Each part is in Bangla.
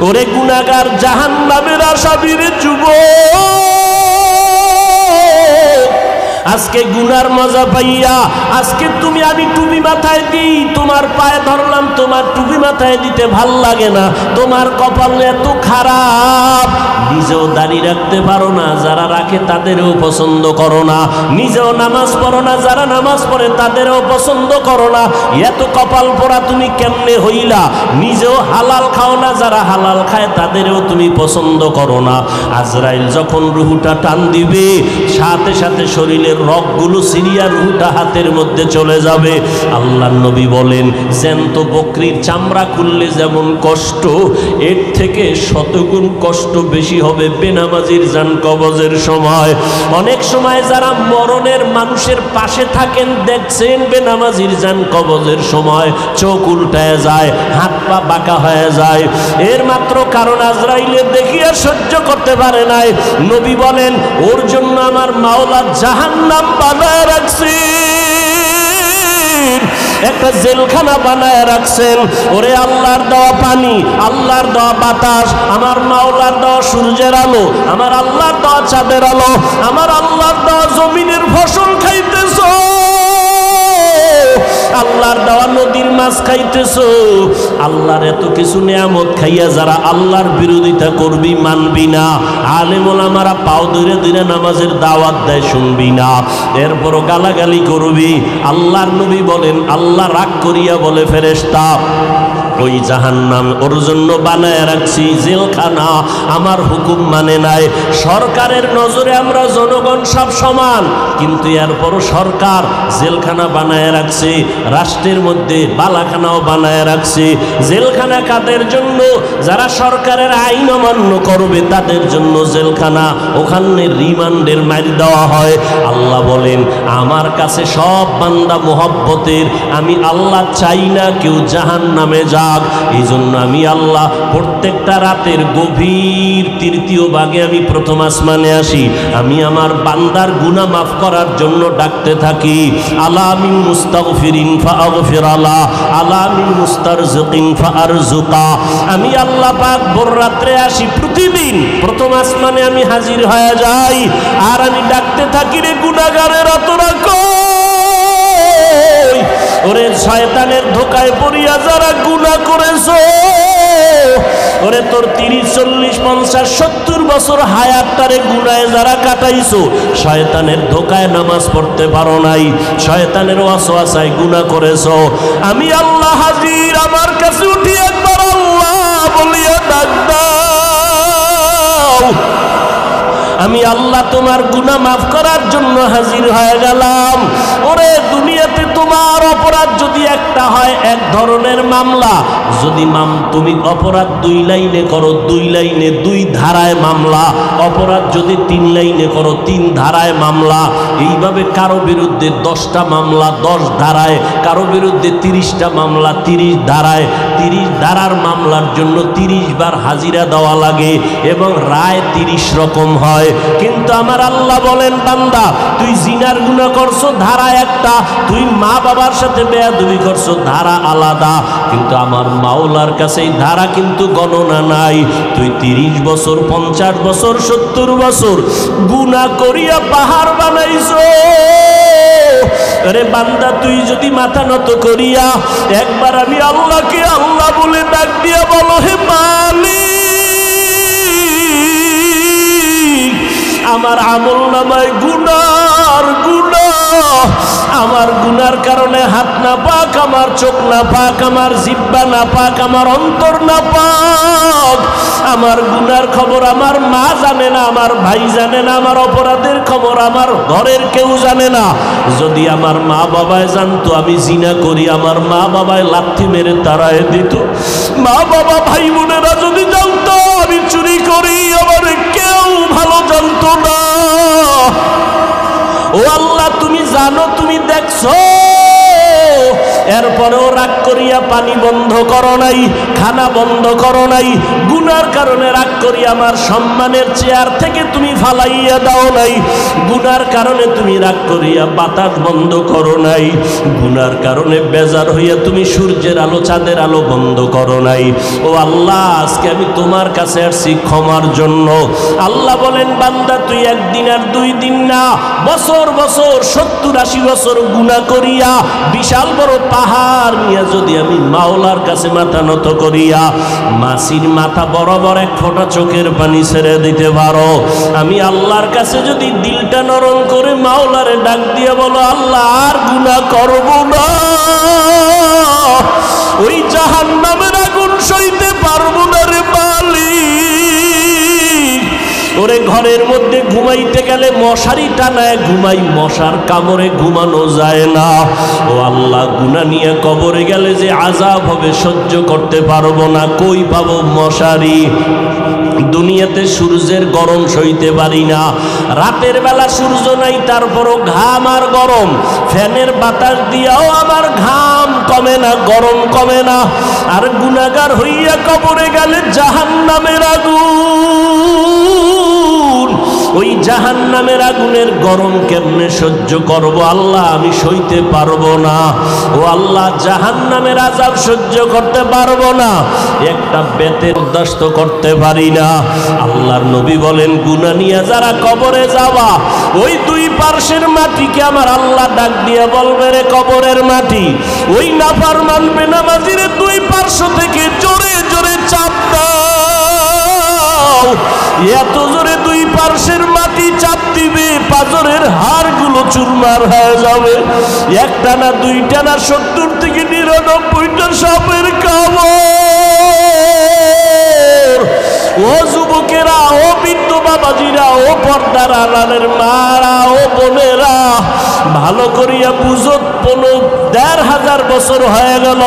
ওরে গুনাহগার জাহান্নামের আসামির যুবক, আজকে গুনার মজা পাইয়া আজকে তুমি আমি টুপি মাথায় দিই, তোমার পায়ে ধরলাম, তোমার টুপি মাথায় দিতে ভাল লাগে না, তোমার কপাল এত খারাপ, নিজেও দাড়ি রাখতে পারো না, যারা রাখে তাদেরও পছন্দ করো না, নিজেও নামাজ পড়ো না, যারা নামাজ পড়ে তাদেরও পছন্দ করো না, এত কপাল পোড়া তুমি কেমনে হইলা, নিজেও হালাল খাও না, যারা হালাল খায় তাদেরও তুমি পছন্দ করো না। আজরাইল যখন রুহুটা টান দিবে সাথে সাথে শরীরের রগগুলো সিরিয়া রুহুটা হাতের মধ্যে চলে যাবে। আল্লাহর নবী বলেন জ্যান্ত বকরির চামড়া খুললে যেমন কষ্ট, এর থেকে শতগুণ কষ্ট বেশি হবে বেনামাজির জান কবজের সময়। অনেক সময় যারা মরণের মানুষের পাশে থাকেন দেখছেন বেনামাজির জান কবজের সময় চোখ উল্টায় যায়, হাত পা বাঁকা হয়ে যায়, এর মাত্র কারণ আজরাইলের দেখিয়া সহ্য করতে পারে নাই। নবী বলেন ওর জন্য আমার মাওলা জাহান্নাম বানায় রাখছি, একটা জেলখানা বানায় রাখছেন। ওরে আল্লাহর দেওয়া পানি, আল্লাহর দেওয়া বাতাস, আমার মাওলার দেওয়া সূর্যের আলো, আমার আল্লাহর দেওয়া চাঁদের আলো, আমার আল্লাহর দেওয়া জমিনের ফসল খাইতেছ, আল্লাহর দেওয়া নদীর মাছ খাইতেছ, আল্লাহর এত কিছু নিয়ামত খাইয়া যারা আল্লাহর বিরোধিতা করবি মানবি না, আলেম ওলামারা পাও ধরে ধরে নামাজের দাওয়াত দেয় শুনবি না, এরপরও গালাগালি করবি। আল্লাহর নবী বলেন আল্লাহ রাগ করিয়া বলে ফেরেশতা ওই জাহান্নাম ওর জন্য বানায় রাখছি জেলখানা, আমার হুকুম মানে নাই। সরকারের নজরে আমরা জনগণ সব সমান, কিন্তু এরপরও সরকার জেলখানা বানায় রাখছে, রাষ্ট্রের মধ্যে বালাখানাও বানায় রাখছে। জেলখানা কাদের জন্য? যারা সরকারের আইন অমান্য করবে তাদের জন্য জেলখানা, ওখানে রিমান্ডের মাইর দেওয়া হয়। আল্লাহ বলেন আমার কাছে সব বান্দা মোহব্বতের, আমি আল্লাহ চাই না কেউ জাহান্নামে যাক। এই জন্য আমি আল্লাহ প্রত্যেকটা রাতের গভীর তৃতীয় ভাগে আমি প্রথম আসমানে আসি, আমি আমার বান্দার গুনাহ মাফ করার জন্য ডাকতে থাকি। আলা মিন মুস্তাগফিরিন ফাগফির আলা, আলা মিন মুস্তারজিকিন ফারজুকা। আমি আল্লাহ পাক ভোর রাত্রে আসি, প্রতিদিন প্রথম আসমানে আমি হাজির হয়ে যাই, আর আমি ডাকতে থাকি রে গুনাহগারেরা তোরা কই? ওরে শয়তানের ধোকায় পড়িয়া যারা গুনাহ করেছো, ওরে তোর 30, 40, 50, 70 বছর হায়াতটারে গুনাহে যারা কাটাইছো, শয়তানের ধোকায় নামাজ পড়তে পারো নাই, শয়তানের ওয়াসওয়াসায় গুনাহ করেছো, আমি আল্লাহ হাজির, আমার কাছে উঠি একবার আল্লাহ বলিয়া ডাক দাও। আমি আল্লাহ তোমার গুনাহ মাফ করার জন্য হাজির হয়ে গেলাম। ওরে দুনিয়াতে তোমার অপরাধ যদি একটা হয় এক ধরনের মামলা, যদি তুমি অপরাধ 2 লাইনে করো 2 লাইনে 2 ধারায় মামলা, অপরাধ যদি 3 লাইনে করো 3 ধারায় মামলা, এইভাবে কারো বিরুদ্ধে 10টা মামলা 10 ধারায়, কারো বিরুদ্ধে 30টা মামলা 30 ধারায়, 30 ধারার মামলার জন্য 30 বার হাজিরা দেওয়া লাগে এবং রায় 30 রকম হয়। কিন্তু আমার আল্লাহ বলেন বান্দা তুই জিনার গুনাহ করছো ধারা একটা, তুই মা বাবার সাথে বেয়াদবি করছো ধারা আলাদা, কিন্তু আমার মাওলার কাছে এই ধারা কিন্তু গণনা নাই। তুই 30 বছর 50 বছর 70 বছর গুনাহ করিয়া পাহাড় বানাইছো, আরে বান্দা তুই যদি মাথা নত করিয়া একবার আমি আল্লাহকে আল্লাহ বলে ডাক দিয়া বলো হে মালিক, আমার আমল নামায় গুনার গুনাহ, আমার গুনার কারণে হাত না পাক, আমার চোখ না পাক, আমার জিহ্বা না পাক, আমার অন্তর না পাক, আমার গুনার খবর আমার মা জানে না, আমার ভাই জানে না, আমার অপরাধের খবর আমার ঘরের কেউ জানে না। যদি আমার মা বাবায় জানতো আমি জিনা করি, আমার মা বাবায় লাথি মেরে তাড়ায় দিত। মা বাবা ভাই বোনেরা যদি জানতো আমি চুরি করি, আমার কেউ ভালো জানতো না। ও আল্লাহ তুমি জানো, তুমি দেখছো, এরপর এরপরেও রাগ করিয়া পানি বন্ধ করো নাই, খানা বন্ধ করো নাই, গুনার কারণে রাগ করিয়া আমার সম্মানের চেয়ার থেকে তুমি ফালাইয়া দাও নাই, গুনার কারণে তুমি রাগ করিয়া বাতাস বন্ধ করো নাই, গুনার কারণে বেজার হইয়া তুমি সূর্যের আলো চাঁদের আলো বন্ধ করো নাই। ও আল্লাহ, আজকে আমি তোমার কাছে আসছি ক্ষমার জন্য। আল্লাহ বলেন, বান্দা তুই একদিন আর 2 দিন না, বছর বছর 70-80 বছর গুনাহ করিয়া বিশাল বড় পাহাড় নিয়ে যদি আমি মাওলার কাছে মাথা নত করিয়া মাসির মাথা বরাবর 1 ফোঁটা চোখের পানি ছেড়ে দিতে পারো, আমি আল্লাহর কাছে যদি দিলটা নরম করে মাওলারে ডাক দিয়ে বলো, আল্লাহ আর গুনাহ করব না, ওই জাহান্নামের আগুন সইতে পারবো না রে মালিক। ওরে ঘরের মধ্যে ঘুমাইতে গেলে মশারি টানায় ঘুমাই, মশার কামড়ে ঘুমানো যায় না। ও আল্লাহ, গুনাহ নিয়ে কবরে গেলে যে আযাব হবে সহ্য করতে পারবো না, কই পাবো মশারি? দুনিয়াতে সূর্যের গরম সইতে পারি না, রাতের বেলা সূর্য নাই তারপরও ঘাম আর গরম, ফ্যানের বাতাস দিয়াও আমার ঘাম কমে না, গরম কমে না। আর গুনাহগার হইয়া কবরে গেলে জাহান্নামের আগুন, ওই জাহান্নামের আগুনের গরম কেমনে সহ্য করব আল্লাহ? আমি সইতে পারবো না। ও আল্লাহ, জাহান্নামের আযাব সহ্য করতে পারবো না, একটা বেতের উদ্দেশ্য করতে পারি না। আল্লাহর নবী বলেন, গুনাহ নিয়ে যারা কবরে যাওয়া, ওই 2 পার্শ্বের মাটিকে আমার আল্লাহ ডাক দিয়ে বলবে, রে কবরের মাটি, ওই নাফরমান বেনামাজির 2 পার্শ্ব থেকে জোরে জোরে চাপ দাও। এত জোরে 2 পার্শ্বের মাটি চাপ দিবে, পাজরের হাড়গুলো চুরমার হয়ে যাবে। একটা না, 2টা না, 70 থেকে 99টা সাপের কামড়। ও যুবকেরা, ও বৃদ্ধ বাবাজিরা, ও পর্দার আড়ালের মারা, ও বোনেরা, ভালো করিয়া বুঝো, 15,500 বছর হয়ে গেল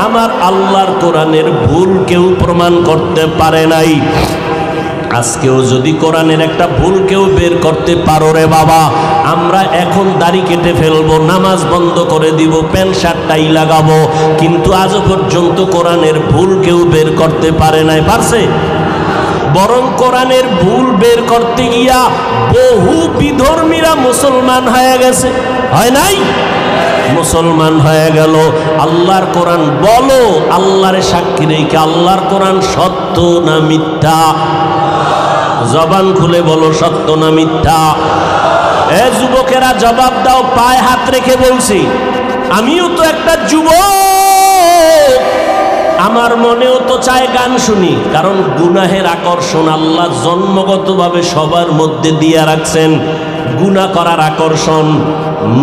আমার আল্লাহর কোরআনের ভুল কেউ প্রমাণ করতে পারে নাই। আজকেও যদি কোরআনের একটা ভুল কেউ বের করতে পারো রে বাবা, আমরা এখন দাড়ি কেটে ফেলবো, নামাজ বন্ধ করে দিব, প্যান্ট শার্ট টাই লাগাবো, কিন্তু আজও পর্যন্ত কোরআনের ভুল কেউ বের করতে পারে নাই। পারছে? বরং কোরআনের ভুল বের করতে গিয়া বহু বিধর্মীরা মুসলমান হয়ে গেছে, হয় নাই? মুসলমান হয়ে গেল। আল্লাহর কোরআন বলো, আল্লাহর সাক্ষী রেখে, আল্লাহর কোরআন সত্য না মিথ্যা? জবান খুলে বলো, সত্য না মিথ্যা? এ যুবকেরা জবাব দাও, পায়ে হাত রেখে বলছি, আমিও তো একটা যুবক, আমার মনেও তো চায় গান শুনি, কারণ গুনাহের আকর্ষণ আল্লাহ জন্মগতভাবে সবার মধ্যে দিয়ে রাখছেন। গুনাহ করার আকর্ষণ,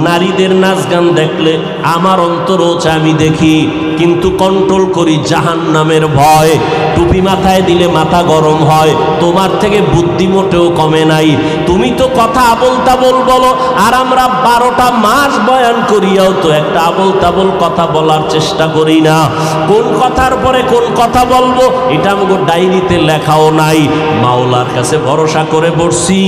নারীদের নাচ গান দেখলে আমার অন্তরও চায় আমি দেখি, কিন্তু কন্ট্রোল করি জাহান্নামের ভয়। টুপি মাথায় দিলে মাথা গরম হয়, তোমার থেকে বুদ্ধি মোটেও কমে নাই। তুমি তো কথা আবল তাবল বলো, আর আমরা 12টা মাস বয়ান করিয়াও তো একটা আবল তাবল কথা বলার চেষ্টা করি না। কোন কথার পরে কোন কথা বলবো এটা আমাকে ডায়েরিতে লেখাও নাই। মাওলার কাছে ভরসা করে বসছি,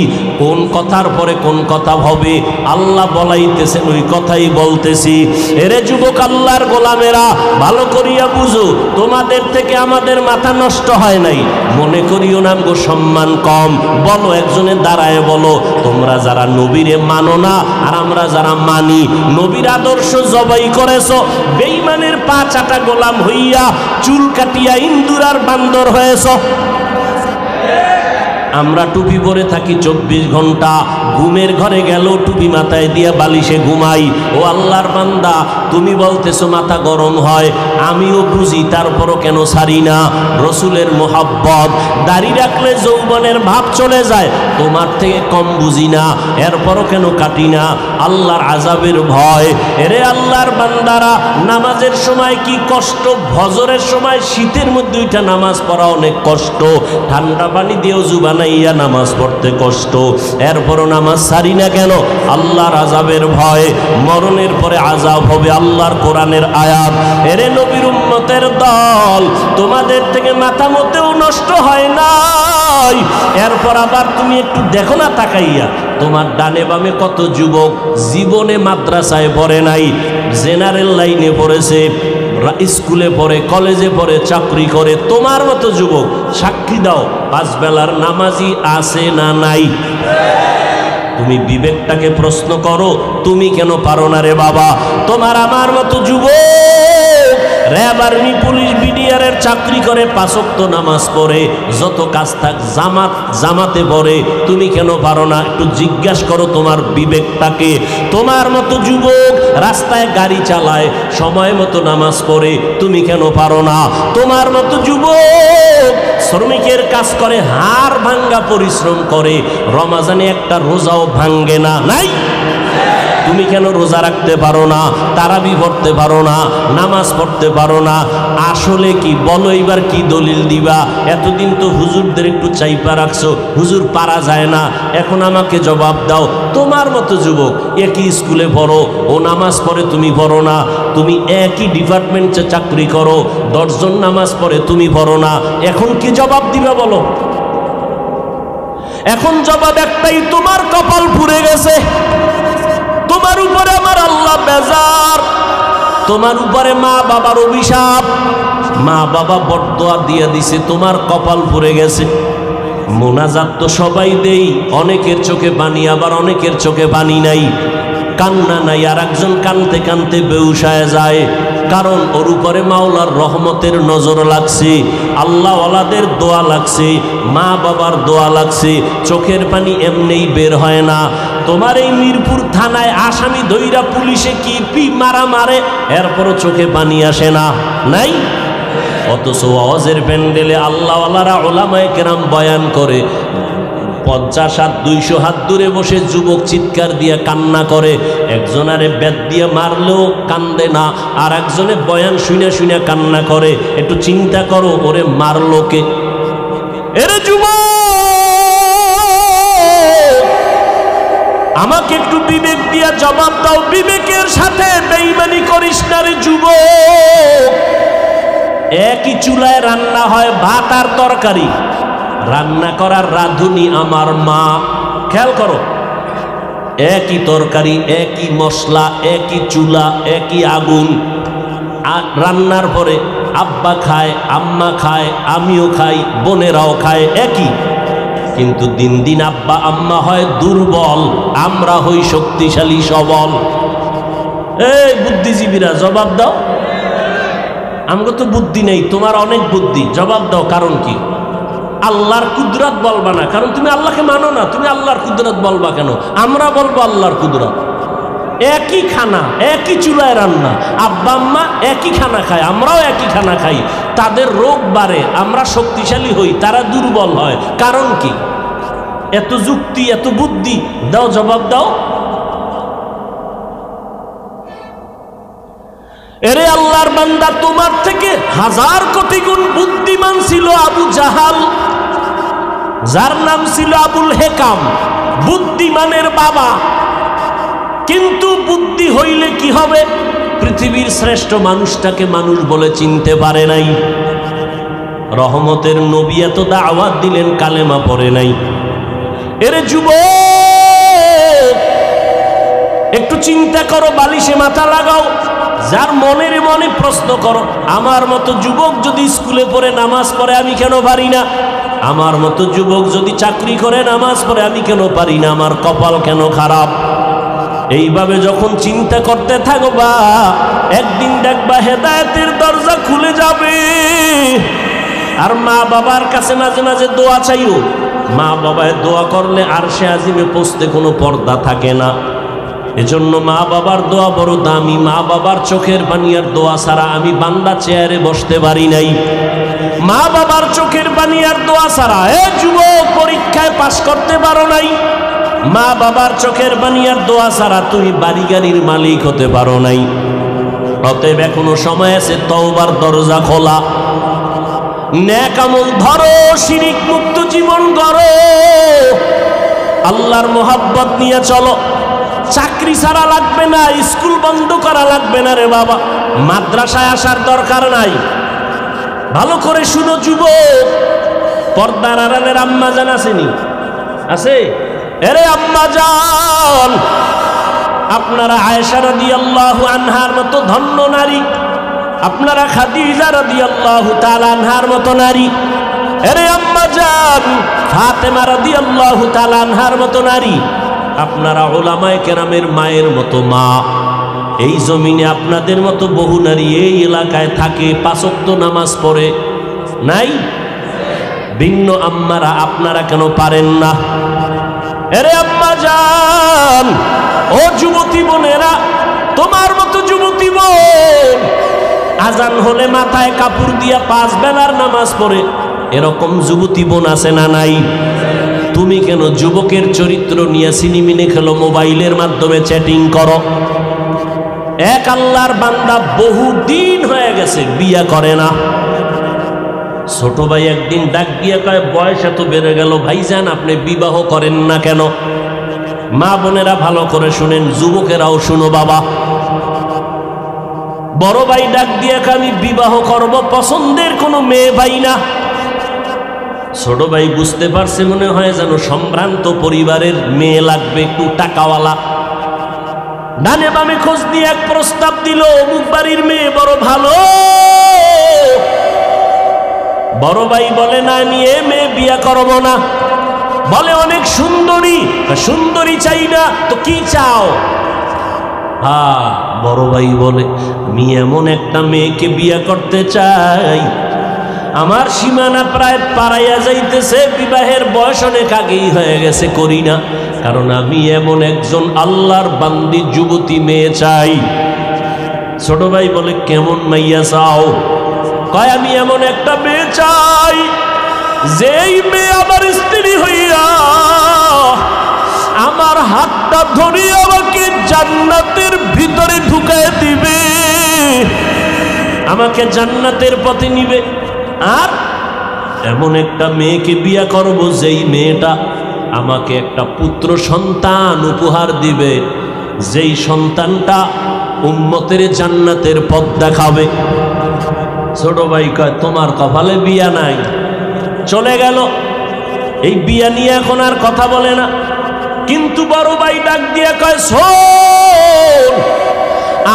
কোন কথার পরে কোন কথা হবে আল্লাহ বলাইতেছেন, ওই কথাই বলতেছি। এরে যুবক, আল্লাহর গোলামেরা, ভালো করিয়া বুঝো, তোমাদের থেকে আমাদের মাথা নষ্ট হয় নাই, মনে করিও না গো সম্মান কম। বলো, একজনের দাঁড়ায় বলো, তোমরা যারা নবীরে মানো না আর আমরা যারা মানি, নবীর আদর্শ জবাই করেছো, বেঈমানের পা চাটা গোলাম হইয়া চুল কাটিয়া ইন্দুর আর বান্দর হয়েছ। আমরা টুপি পরে থাকি 24 ঘন্টা, ঘুমের ঘরে গেল টুপি মাথায় দিয়া বালিশে ঘুমাই। ও আল্লাহর বান্দা, তুমি বলতেছো মাথা গরম হয়, আমিও বুঝি, তারপরও কেন ছাড়ি না? রসুলের মোহাব্বত, দাড়ি রাখলে যৌবনের ভাব চলে যায়, তোমার থেকে কম বুঝি না, এরপরও কেন কাটি না? আল্লাহর আযাবের ভয়। এরে আল্লাহর বান্দারা, নামাজের সময় কি কষ্ট, ফজরের সময় শীতের মধ্যে ওইটা নামাজ পড়া অনেক কষ্ট, ঠান্ডা পানি দিয়েও জুবান ইয়া নামাজ পড়তে কষ্ট, এরপরও নামাজ ছাড়ি না কেন? আল্লাহর আযাবের ভয়। মরণের পরে আযাব হবে, আল্লাহর কোরআনের আয়াত। এরে নবীর উম্মতের দল, তোমাদের থেকে মাথা মতেও নষ্ট হয় নাই। এরপর আবার তুমি একটু দেখো না তাকাইয়া, তোমার ডানে বামে কত যুবক জীবনে মাদ্রাসায় পড়ে নাই, জেনারেল লাইনে পড়েছে, স্কুলে পড়ে, কলেজে পড়ে, চাকরি করে, তোমার মতো যুবক সাক্ষী দাও 5 বেলার নামাজি আছে না নাই? তুমি বিবেকটাকে প্রশ্ন করো, তুমি কেন পারো না রে বাবা? তোমার আমার মতো যুবক র্যাব, আর্মি, পুলিশ, বিডিআরের চাকরি করে, 5 ওয়াক্ত নামাজ পড়ে, যত কাজ থাক জামাতে পড়ে, তুমি কেন পারো না? একটু জিজ্ঞাসা করো তোমার বিবেকটাকে। তোমার মতো যুবক রাস্তায় গাড়ি চালায়, সময় মতো নামাজ পড়ে, তুমি কেন পারো না? তোমার মতো যুবক শ্রমিকের কাজ করে, হাড় ভাঙ্গা পরিশ্রম করে, রমাজানে একটা রোজাও ভাঙ্গে না, নাই? তুমি কেন রোজা রাখতে পারো না? তারাবি পড়তে পারো না? নামাজ পড়তে পারো না? আসলে কি বলো, এবার কি দলিল দিবা? এতদিন তো হুজুরদের একটু চাইপা রাখছো, হুজুর পারা যায় না, এখন আমাকে জবাব দাও। তোমার মতো যুবক একই স্কুলে পড়ো, ও নামাজ পড়ে, তুমি পড়ো না। তুমি একই ডিপার্টমেন্টে চাকরি করো, 10 জন নামাজ পড়ে, তুমি পড়ো না। এখন কি জবাব দিবা বলো? এখন জবাব একটাই, তোমার কপাল পুড়ে গেছে, তোমার উপরে আমার আল্লাহ বেজার, তোমার উপরে মা বাবার অভিশাপ, মা বাবা বরদোয়া দিয়ে দিছে, তোমার কপাল পুড়ে গেছে। মোনাজাত তো সবাই দেই, অনেকের চোখে পানি, আবার অনেকের চোখে পানি নাই, কান্না নাই, আর একজন কানতে কানতে বেউসায় যায়, কারণ ওর উপরে মাওলার রহমতের নজর লাগছে, আল্লাহ ওয়ালাদের দোয়া লাগছে, মা বাবার দোয়া লাগছে, চোখের পানি এমনিই বের হয় না। তোমার এই মিরপুর থানায় আসামি ধইরা পুলিশে কি মারা মারে, এরপরও চোখে পানি আসে না, নাই? অথচ ওয়াজের প্যান্ডেলে আল্লাহওয়ালারা ওলামায়ে কেরাম বয়ান করে, 50 হাত 200 হাত দূরে বসে যুবক চিৎকার দিয়ে কান্না করে, একজনারে বেত দিয়ে মারলেও কান্দে না, আর একজনে বয়ান শুনে শুনে কান্না করে। একটু চিন্তা করো, ওরে মারলো কে? এরে যুবক, আমাকে একটু বিবেক দিয়া জবাব দাও, বিবেকের সাথে বেঈমানি করিস না রে যুবক। একই চুলায় রান্না হয় ভাত আর তরকারি, রান্না করার রাঁধুনি আমার মা, খেয়াল করো, একই তরকারি, একই মশলা, একই চুলা, একই আগুন, আর রান্নার পরে আব্বা খায়, আম্মা খায়, আমিও খাই, বোনেরাও খায় একই, কিন্তু দিন দিন আব্বা আম্মা হয় দুর্বল, আমরা হই শক্তিশালী সবল। এই বুদ্ধিজীবীরা জবাব দাও, আমাকে তো বুদ্ধি নেই, তোমার অনেক বুদ্ধি, জবাব দাও কারণ কি? আল্লাহর কুদরত বলবা না, কারণ তুমি আল্লাহকে মানো না, তুমি আল্লাহর কুদরত বলবা কেন? আমরা বলবো আল্লাহর কুদরত। একই খানা, একই চুলায় রান্না, আব্বা আম্মা একই খানা খায়, আমরাও একই খানা খাই, তাদের রোগ বাড়ে, আমরা শক্তিশালী হই, তারা দুর্বল হয়, কারণ কি? এত যুক্তি, এত বুদ্ধি, দাও জবাব দাও। এরে আল্লাহর বান্দা, তোমার থেকে 1000 কোটি গুণ বুদ্ধিমান ছিল আবু জাহাল, যার নাম ছিল আবুল হেকাম, বুদ্ধিমানের বাবা। কিন্তু বুদ্ধি হইলে কি হবে? পৃথিবীর শ্রেষ্ঠ মানুষটাকে মানুষ বলে চিনতে পারে নাই। রহমতের নবী এত দাওয়াত দিলেন, কালেমা পড়ে নাই। এরে যুবক, একটু চিন্তা করো, বালিশে মাথা লাগাও, যার মনের মনে প্রশ্ন করো, আমার মতো যুবক যদি স্কুলে পড়ে নামাজ পড়ে, আমি কেন পারি না? আমার মতো যুবক যদি চাকরি করে নামাজ পড়ে, আমি কেন পারি না? আমার কপাল কেন খারাপ? এইভাবে যখন চিন্তা করতে থাকবা, একদিন দেখবা হেদায়েতের দরজা খুলে যাবে। আর মা বাবার কাছে মাঝে মাঝে দোয়া চাইও, মা বাবায় দোয়া করলে আরশে আজিমে পৌঁছতে কোনো পর্দা থাকে না। এজন্য মা বাবার দোয়া বড় দামি। মা বাবার চোখের পানি আর দোয়া ছাড়া আমি বান্দা চেয়ারে বসতে পারি নাই। মা বাবার চোখের পানি আর দোয়া ছাড়া যুবক পরীক্ষায় পাশ করতে পারো নাই। মা বাবার চোখের পানি আর দোয়া ছাড়া তুমি বাড়ি গাড়ির মালিক হতে পারো নাই। অতএব এখনো সময় আছে, তওবার দরজা খোলা, নেক আমল ধরো, শিরিক মুক্ত জীবন গড়ো, আল্লাহর মোহাব্বত নিয়ে চলো। চাকরি ছাড়া লাগবে না, স্কুল বন্ধ করা লাগবে না রে বাবা, মাদ্রাসায় আসার দরকার নাই। ভালো করে শুনো যুবক, পর্দার আড়ালের আম্মা জান আসেনি? আছে? এরে আম্মা জান, আপনারা আয়েশা রাদিয়াল্লাহু আনহার মতো ধন্য নারী, আপনারা খাদিজা রাদিয়াল্লাহু তাআলা আনহার মতো নারী, আরে আম্মা জান ফাতেমা রাদিয়াল্লাহু তাআলা আনহার মতো নারী, আপনারা উলামায়ে কেরামের মায়ের মতো মা। এই জমিনে আপনাদের মতো বহু নারী এই এলাকায় থাকে, 5 ওয়াক্ত নামাজ পড়ে নাই? ভিন্ন আম্মারা আপনারা কেন পারেন না? আরে আম্মা জান, ও যুবতী বোনেরা, তোমার মতো যুবতী বোন আজান হলে মাথায় কাপড় দিয়া 5 বেলার নামাজ পড়ে, এরকম যুবতী বোন আছে না নাই? তুমি কেন যুবকের চরিত্র নিয়ে সিনেমিনে খেলো, মোবাইলের মাধ্যমে চ্যাটিং করো? এক আল্লাহর বান্দা বহু দিন হয়ে গেছে বিয়া করে না। ছোট ভাই একদিন ডাক দিয়ে কয়, বয়স এত বেড়ে গেল ভাইজান, আপনি বিবাহ করেন না কেন? মা বোনেরা ভালো করে শুনেন, যুবকেরাও শুনো বাবা। বড় ভাই ডাক দিয়ে কয়, আমি বিবাহ করব, পছন্দের কোনো মেয়ে ভাই না। ছোট ভাই বুঝতে পারছে, মনে হয় যেন সম্ভ্রান্ত পরিবারের মেয়ে লাগবে, একটু টাকাওয়ালা। ডানে বামে খোঁজ দিয়ে এক প্রস্তাব দিল, অমুক বাড়ির মেয়ে বড় ভালো। বড় ভাই বলে, না আমি এ মেয়ে বিয়া করব না। বলে অনেক সুন্দরী, সুন্দরী চাই না তো কি চাও? হ্যাঁ, বড় ভাই বলে, আমি এমন একটা মেয়েকে বিয়া করতে চাই, আমার সীমানা প্রায় পারাইয়া যাইতেছে, বিবাহের বয়স অনেক আগেই হয়ে গেছে, করি না, কারণ আমি এমন একজন আল্লাহর বান্দি যুবতী মেয়ে চাই। ছোট ভাই বলে, কেমন মাইয়া চাও? কয়, আমি এমন একটা মেয়ে চাই, যেই মেয়ে আমার স্ত্রী হইয়া আমার হাতটা ধরে আমাকে জান্নাতের ভিতরে ঢুকায় দিবে, আমাকে জান্নাতের পথে নিবে। আর এমন একটা মেয়েকে বিয়া করব, যেই মেয়েটা আমাকে একটা পুত্র সন্তান উপহার দিবে, যেই সন্তানটা উম্মতের জান্নাতের পথ দেখাবে। ছোট ভাই কয়, তোমার কপালে বিয়া নাই। চলে গেল, এই বিয়া নিয়ে এখন আর কথা বলে না। কিন্তু বড় ভাই ডাক দিয়ে কয়, শোন,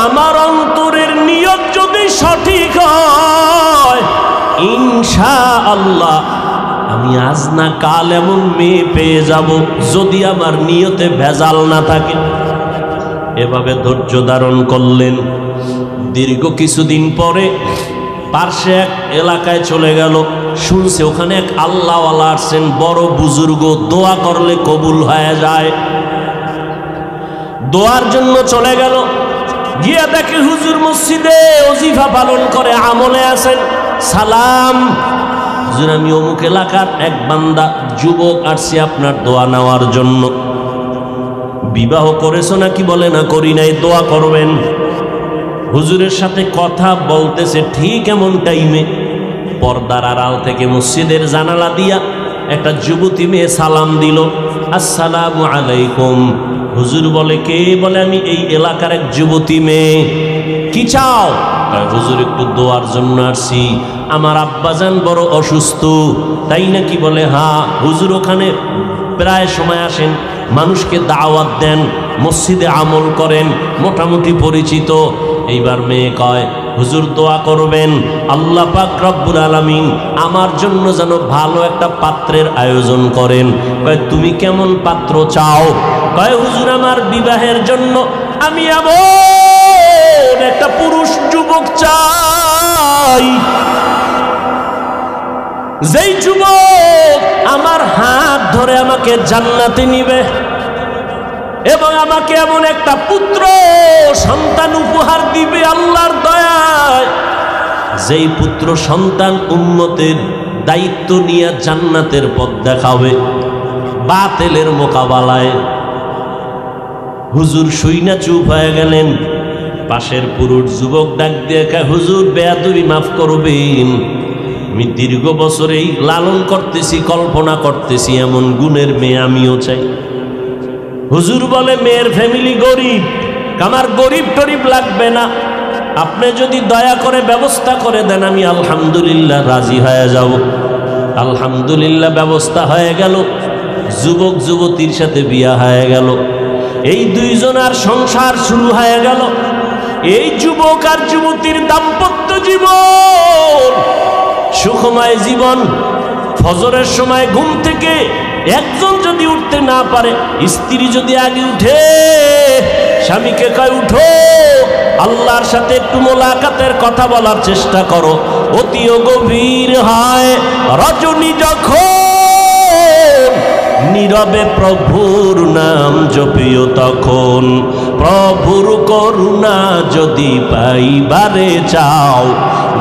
আমার অন্তরের নিয়ত যদি সঠিক হয়, ইনশাআল্লাহ আমি আজ না কাল এমন মেয়ে পেয়ে যাব, যদি আমার নিয়তে ভেজাল না থাকে। এভাবে ধৈর্য ধারণ করলেন। দীর্ঘ কিছুদিন পরে পার্শ্বে এক এলাকায় চলে গেল, শুনছে ওখানে এক আল্লাহওয়ালা আসছেন, বড় বুজুর্গ, দোয়া করলে কবুল হয়ে যায়। দোয়ার জন্য চলে গেল, গিয়া দেখে হুজুর মসজিদে ওজিফা পালন করে, আমলে আছেন। সালাম, হুজুর আমি অমুক এলাকার এক বান্দা যুবক, আসছি আপনার দোয়া নেওয়ার জন্য। বিবাহ করেছো নাকি? বলে না, করি নাই, দোয়া করবেন। হুজুরের সাথে কথা বলতেছে, ঠিক এমন টাইমে পর্দার আড়াল থেকে মসজিদের জানালা দিয়া একটা যুবতী মেয়ে সালাম দিল, আসসালামু আলাইকুম। হুজুর বলে, কে? বলে, আমি এই এলাকার এক যুবতী মেয়ে। কি চাও? হুজুর একটু দোয়ার জন্য আসছি, আমার আব্বাজান বড় অসুস্থ। তাই নাকি? বলে, হ্যাঁ। হুজুর ওখানে প্রায় সময় আসেন, মানুষকে দাওয়াত দেন, মসজিদে আমল করেন, মোটামুটি পরিচিত। এইবার মেয়ে কয়, হুজুর দোয়া করবেন, আল্লাহ পাক রব্বুল আলামিন আমার জন্য যেন ভালো একটা পাত্রের আয়োজন করেন। কয়, তুমি কেমন পাত্র চাও? কয়, হুজুর আমার বিবাহের জন্য আমি এমন একটা পুরুষ যুবক চাই, যেই যুবক আমার হাত ধরে আমাকে জান্নাতে নিবে, এবং আমাকে এমন একটা পুত্র সন্তান উপহার দিবে আল্লাহর দয়ায়, যেই পুত্র সন্তান উম্মতের দায়িত্ব নিয়ে জান্নাতের পথ দেখাবে বাতিলের মোকাবেলায়। হুজুর শুইনা চুপ হয়ে গেলেন। পাশের পুরুষ যুবক ডাক দিয়ে কয়, হুজুর বেয়াদবি মাফ করবেন, আমি দীর্ঘ বছরেই লালন করতেছি, কল্পনা করতেছি এমন গুণের মেয়ে আমিও চাই। হুজুর বলে, মেয়ের ফ্যামিলি গরিব, আমার গরিব টরিব লাগবে না, আপনি যদি দয়া করে ব্যবস্থা করে দেন আমি আলহামদুলিল্লাহ রাজি হয়ে যাব। আলহামদুলিল্লাহ ব্যবস্থা হয়ে গেল, যুবক যুবতীর সাথে বিয়া হয়ে গেল। এই দুইজনার সংসার শুরু হয়ে গেল। এই যুবক আর যুবতীর দাম্পত্য জীবন সুখময় জীবন। ফজরের সময় ঘুম থেকে একজন যদি উঠতে না পারে, স্ত্রী যদি আগে উঠে, স্বামীকে কয় উঠো, আল্লাহর সাথে একটু মোলাকাতের কথা বলার চেষ্টা করো। অতিও গভীর হয় রজনী যখন, নীরবে প্রভুর নাম জপিও তখন। প্রভুর করুণা যদি পাইবারে চাও,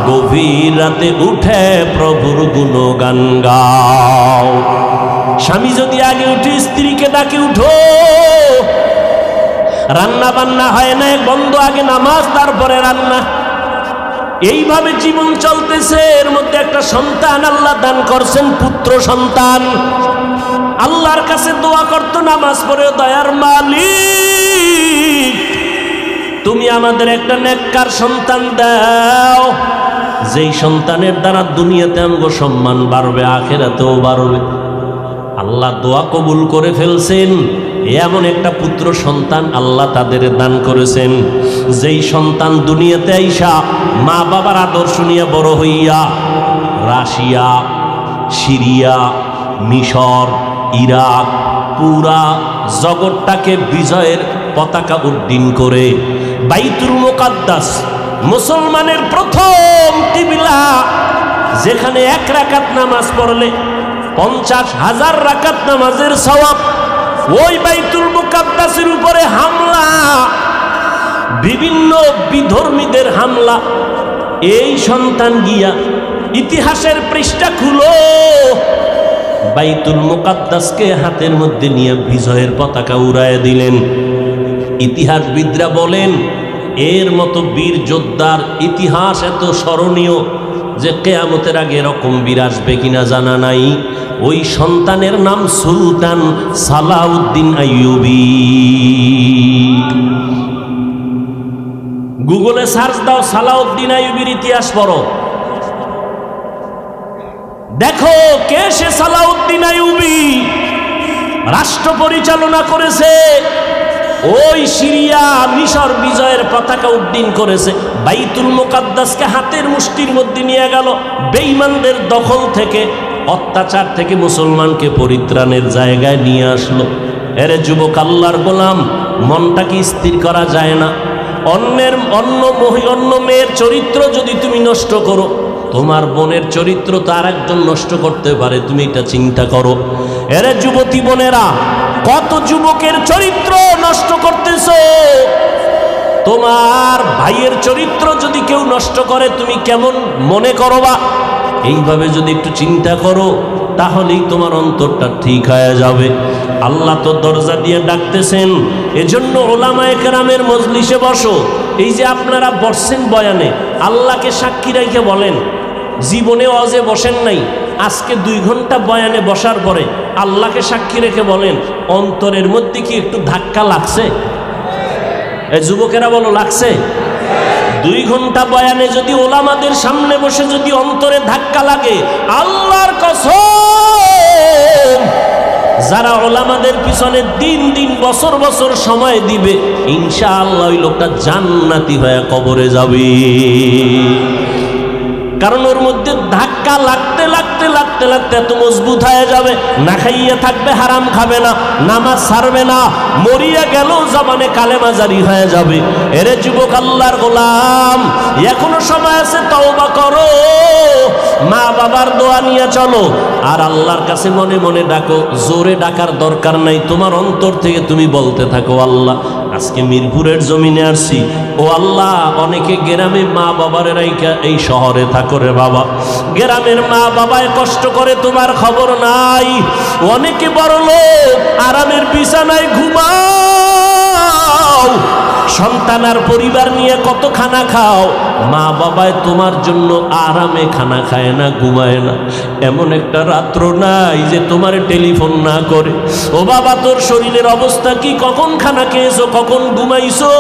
গভীর রাতে উঠে প্রভুর গুণগান গাও। স্বামী যদি আগে উঠে স্ত্রীকে ডাকে উঠো, রান্না বান্না হয় না, বন্ধ, আগে নামাজ তারপরে রান্না, এইভাবে জীবন চলতেছে। এর মধ্যে একটা সন্তান আল্লাহ দান করছেন, পুত্র সন্তান। আল্লাহর কাছে দোয়া করতো নামাজ পড়ে, দয়ার মালিক তুমি আমাদের একটা নেককার সন্তান দাও, যেই সন্তানের দ্বারা দুনিয়াতে আমগো সম্মান বাড়বে, আখিরাতেও বাড়বে। আল্লাহ দোয়া কবুল করে ফেলছেন। এমন একটা পুত্র সন্তান আল্লাহ তাদের দান করেছেন, যেই সন্তান দুনিয়াতে আইসা মা বাবার আদর্শ নিয়ে বড় হইয়া রাশিয়া, সিরিয়া, মিশর, ইরাক, পুরা জগৎটাকে বিজয়ের পতাকা উড্ডীন করে বাইতুল মুকাদ্দাস, মুসলমানের প্রথম কিবলা, যেখানে 1 রাকাত নামাজ পড়লে 50,000 রাকাত নামাজের সওয়াব। ওই বাইতুল মুকাদ্দাসের উপরে হামলা, বিভিন্ন বিধর্মীদের হামলা। এই সন্তান গিয়া ইতিহাসের পৃষ্ঠা খুলো, বাইতুল মুকাদ্দাসকে হাতের মধ্যে নিয়ে বিজয়ের পতাকা উড়ায় দিলেন। ইতিহাসবিদরা বলেন এর মতো বীর যোদ্ধার ইতিহাস এত স্মরণীয় যে কিয়ামতের আগে এরকম বীর আসবে কিনা জানা নাই। ওই সন্তানের নাম সুলতান সালাউদ্দিন আইয়ুবী। গুগলে সার্চ দাও, সালাউদ্দিন আইয়ুবীর ইতিহাস পড়ো, দেখো কে সে সালাউদ্দিন আইয়ুবী। রাষ্ট্র পরিচালনা করেছে, ওই সিরিয়া মিশর বিজয়ের পতাকা উড্ডীন করেছে, বাইতুল মুকাদ্দাসকে হাতের মুষ্টির মধ্যে নিয়ে গেল, বেঈমানদের দখল থেকে, অত্যাচার থেকে মুসলমানকে পরিত্রাণের জায়গায় নিয়ে আসলো। এরে যুবক, আল্লাহর গোলাম, মনটা কি স্থির করা যায় না? অন্য মেয়ের চরিত্র যদি তুমি নষ্ট করো, তোমার বোনের চরিত্র তো আর একজন নষ্ট করতে পারে, তুমি এটা চিন্তা করো। এরে যুবতী বোনেরা, কত যুবকের চরিত্র নষ্ট করতেছো। তোমার ভাইয়ের চরিত্র যদি কেউ নষ্ট করে, তুমি কেমন মনে করবা? এইভাবে যদি একটু চিন্তা করো, তাহলেই তোমার অন্তরটা ঠিক হয়ে যাবে। আল্লাহ তো দরজা দিয়ে ডাকতেছেন। এজন্য ওলামায়ে কেরামের মজলিসে বসো। এই যে আপনারা বসছেন বয়ানে, আল্লাহকে সাক্ষী রেখে বলেন, জীবনে অজে বসেন নাই, আজকে 2 ঘন্টা বয়ানে বসার পরে আল্লাহকে সাক্ষী রেখে বলেন, অন্তরের মধ্যে কি একটু ধাক্কা লাগছে? এই যুবকেরা বলো, লাগছে? 2 ঘন্টা বয়ানে যদি ওলামাদের সামনে বসে যদি অন্তরে ধাক্কা লাগে, আল্লাহর কসম, যারা ওলামাদের পিছনে দিন দিন বছর বছর সময় দিবে, ইনশাআল্লাহ ওই লোকটা জান্নাতি হয়ে কবরে যাবে। কারণ ওর মধ্যে ধাক্কা লাগতে লাগতে লাগতে লাগতে এত মজবুত হয়ে যাবে, না খাইয়ে থাকবে, হারাম খাবে না, নামাজ ছাড়বে না, মরিয়া গেল জবানে কালেমা জারি হয়ে যাবে। এরে যুবক, আল্লাহর গোলাম, এখনো সময় আছে, তওবা করো, মা বাবার দোয়া নিয়ে চলো, আর আল্লাহর কাছে মনে মনে ডাকো। জোরে ডাকার দরকার নাই, তোমার অন্তর থেকে তুমি বলতে থাকো, আল্লাহ আজকে মিরপুরের জমিনে আসছি, ও আল্লাহ, অনেকে গ্রামে মা বাবার রাইকা এই শহরে থাকো রে বাবা, গ্রামের মা বাবায় কষ্ট করে, তোমার খবর নাই। অনেকে বড় লোক, আরামের বিছানায় ঘুমাও, সন্তান আর পরিবার নিয়ে কত খানা খাও, মা বাবায় তোমার জন্য আরামে খানা খায় না, ঘুমায় না। এমন একটা রাত্র নাই যে তোমার টেলিফোন না করে, ও বাবা তোর শরীরের অবস্থা কি, কখন খানা খেয়েছো, কখন ঘুমাইছো।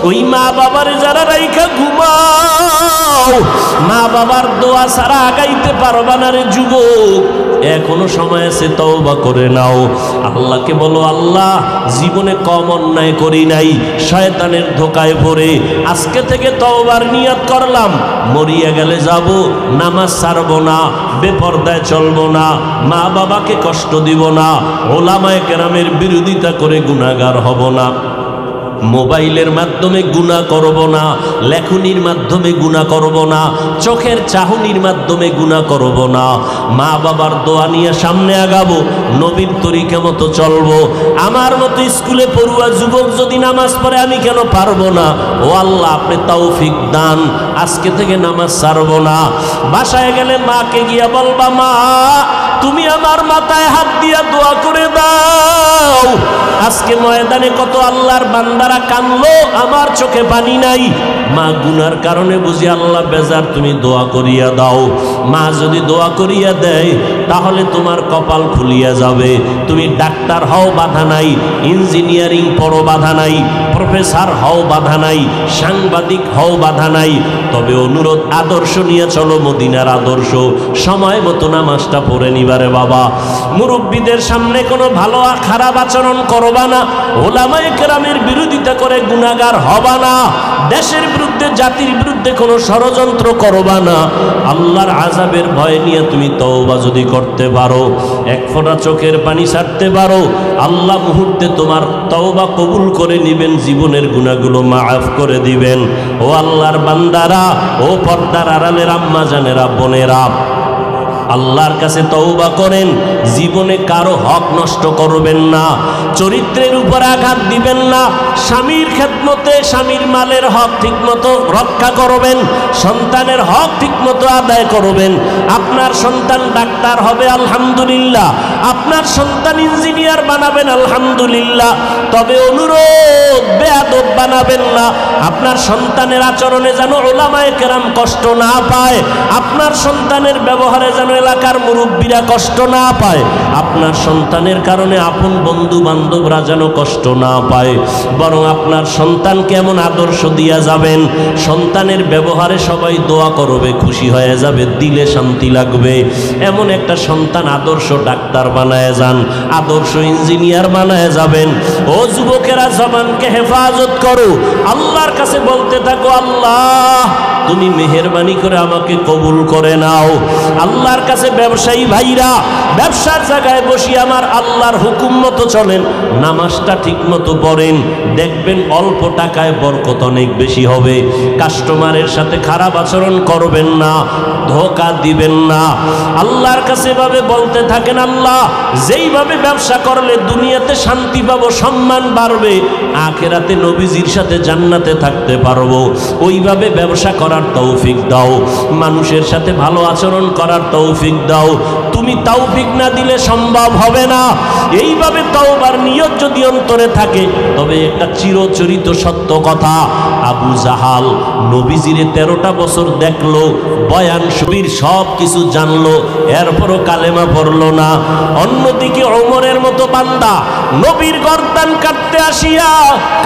ওই মা বাবারে যারা রাইখা ঘুমাও, মা বাবার দোয়া ছাড়া আগাইতে পারবা না রে যুবক। এখনো সময় আছে, তওবা করে নাও। আল্লাহকে বলো, আল্লাহ জীবনে কম অন্যায় করি নাই, শয়তানের ধোকায় পড়ে আজকে থেকে তওবার নিয়ত করলাম, মরিয়া গেলে যাব, নামাজ ছাড়বো না, বেপরদায় চলবো না, মা বাবাকে কষ্ট দিব না, ওলামায়ে কেরামের বিরোধিতা করে গুনাহগার হব না, মোবাইলের মাধ্যমে গুনাহ করব না, লেখনির মাধ্যমে গুনাহ করব না, চোখের চাহনির মাধ্যমে গুনাহ করব না, মা বাবার দোয়া নিয়ে সামনে আগাবো, নবীর তরিকা মতো চলবো। আমার মতো স্কুলে পড়ুয়া যুবক যদি নামাজ পড়ে আমি কেন পারবো না? ও আল্লাহ, আপনি তৌফিক দান, আজকে থেকে নামাজ ছাড়বো না। বাসায় গেলে মাকে গিয়া বলবা, মা তুমি আমার মাথায় হাত দিয়া দোয়া করে দাও। আজকে ময়দানে কত আল্লাহর বান্দারা কানলো, আমার চোখে পানি নাই, মা গুনার কারণে বুঝি আল্লাহ বেজার, তুমি দোয়া করিয়া দাও। মা যদি দোয়া করিয়া দেয় তাহলে তোমার কপাল খুলিয়া যাবে। তুমি ডাক্তার হও বাধা নাই, ইঞ্জিনিয়ারিং পড়ো বাধা নাই, প্রফেসর হও বাধা নাই, সাংবাদিক হও বাধা নাই, তবে অনুরোধ আদর্শ নিয়ে চলো, মদিনার আদর্শ। সময় মতো নামাজটা পড়ে নিবারে বাবা। মুরব্বীদের সামনে কোনো ভালো খারাপ আচরণ করবা না, ওলামায়ে কেরামের বিরোধিতা করে গুনাহগার হবা না, দেশের বিরুদ্ধে জাতির বিরুদ্ধে কোনো ষড়যন্ত্র করবা না। আল্লাহর আযাবের ভয় নিয়ে তুমি তওবা যদি করতে পারো, এক ফোঁটা চোখের পানি ছাড়তে পারো, আল্লাহ মুহূর্তে তোমার তওবা কবুল করে নিবেন, জীবনের গুনাহগুলো মাফ করে দিবেন। ও আল্লাহর বান্দারা, ও পর্দার আড়ালের আম্মা জানেরা, বোনেরা, আল্লাহর কাছে তওবা করেন, জীবনে কারো হক নষ্ট করবেন না, চরিত্রের উপর আঘাত দিবেন না, স্বামীর খেদমতে স্বামীর মালের হক ঠিকমতো রক্ষা করবেন, সন্তানের হক ঠিকমতো আদায় করবেন। আপনার সন্তান ডাক্তার হবে, আলহামদুলিল্লাহ, আপনার সন্তান ইঞ্জিনিয়ার বানাবেন, আলহামদুলিল্লাহ, তবে অনুরোধ বেয়াদব বানাবেন না। আপনার সন্তানের আচরণে যেন ওলামায়ে কেরাম কষ্ট না পায়, আপনার সন্তানের ব্যবহারে যেন এলাকার মুরব্বীরা কষ্ট না পায়, আপনার সন্তানের কারণে আপন বন্ধু বান্ধবরা যেন কষ্ট না পায়, বরং আপনার সন্তানকে এমন আদর্শ দিয়া যাবেন, সন্তানের ব্যবহারে সবাই দোয়া করবে, খুশি হয়ে যাবে, দিলে শান্তি লাগবে। এমন একটা সন্তান আদর্শ ডাক্তার বানায় যান, আদর্শ ইঞ্জিনিয়ার বানায় যাবেন। ও যুবকেরা, জবানকে হেফাজত করো, আল্লাহর কাছে বলতে থাকো, আল্লাহ তুমি মেহেরবানি করে আমাকে কবুল করে নাও। আল্লাহর কাছে ব্যবসায়ী ভাইরা, ব্যবসার জায়গায় বসি আমার আল্লাহর হুকুম মতো চলেন, নামাজটা ঠিক মতো পড়েন, দেখবেন অল্প টাকায় বরকত অনেক বেশি হবে। কাস্টমারের সাথে খারাপ আচরণ করবেন না, ধোঁকা দিবেন না। আল্লাহর কাছে এভাবে বলতে থাকেন, আল্লাহ যেইভাবে ব্যবসা করলে দুনিয়াতে শান্তি পাবো, সম্মান বাড়বে, আখিরাতে নবীজির সাথে জান্নাতে থাকতে পারবো, ওইভাবে ব্যবসা করার তৌফিক দাও, মানুষের সাথে ভালো আচরণ করার তৌফিক দাও। তুমি তৌফিক না দিলে সম্ভব হবে না। এইভাবে তওবার নিয়ত যদি অন্তরে থাকে, তবে একটা চিরচরিত সত্য কথা, আবু জাহাল নবীজিরে 13টা বছর দেখলো, বয়ান সুবীর সব কিছু জানলো, এরপরও কালেমা পড়লো না। অন্যদিকে ওমরের মতো বান্দা নবীর গর্দান কাটতে আসিয়া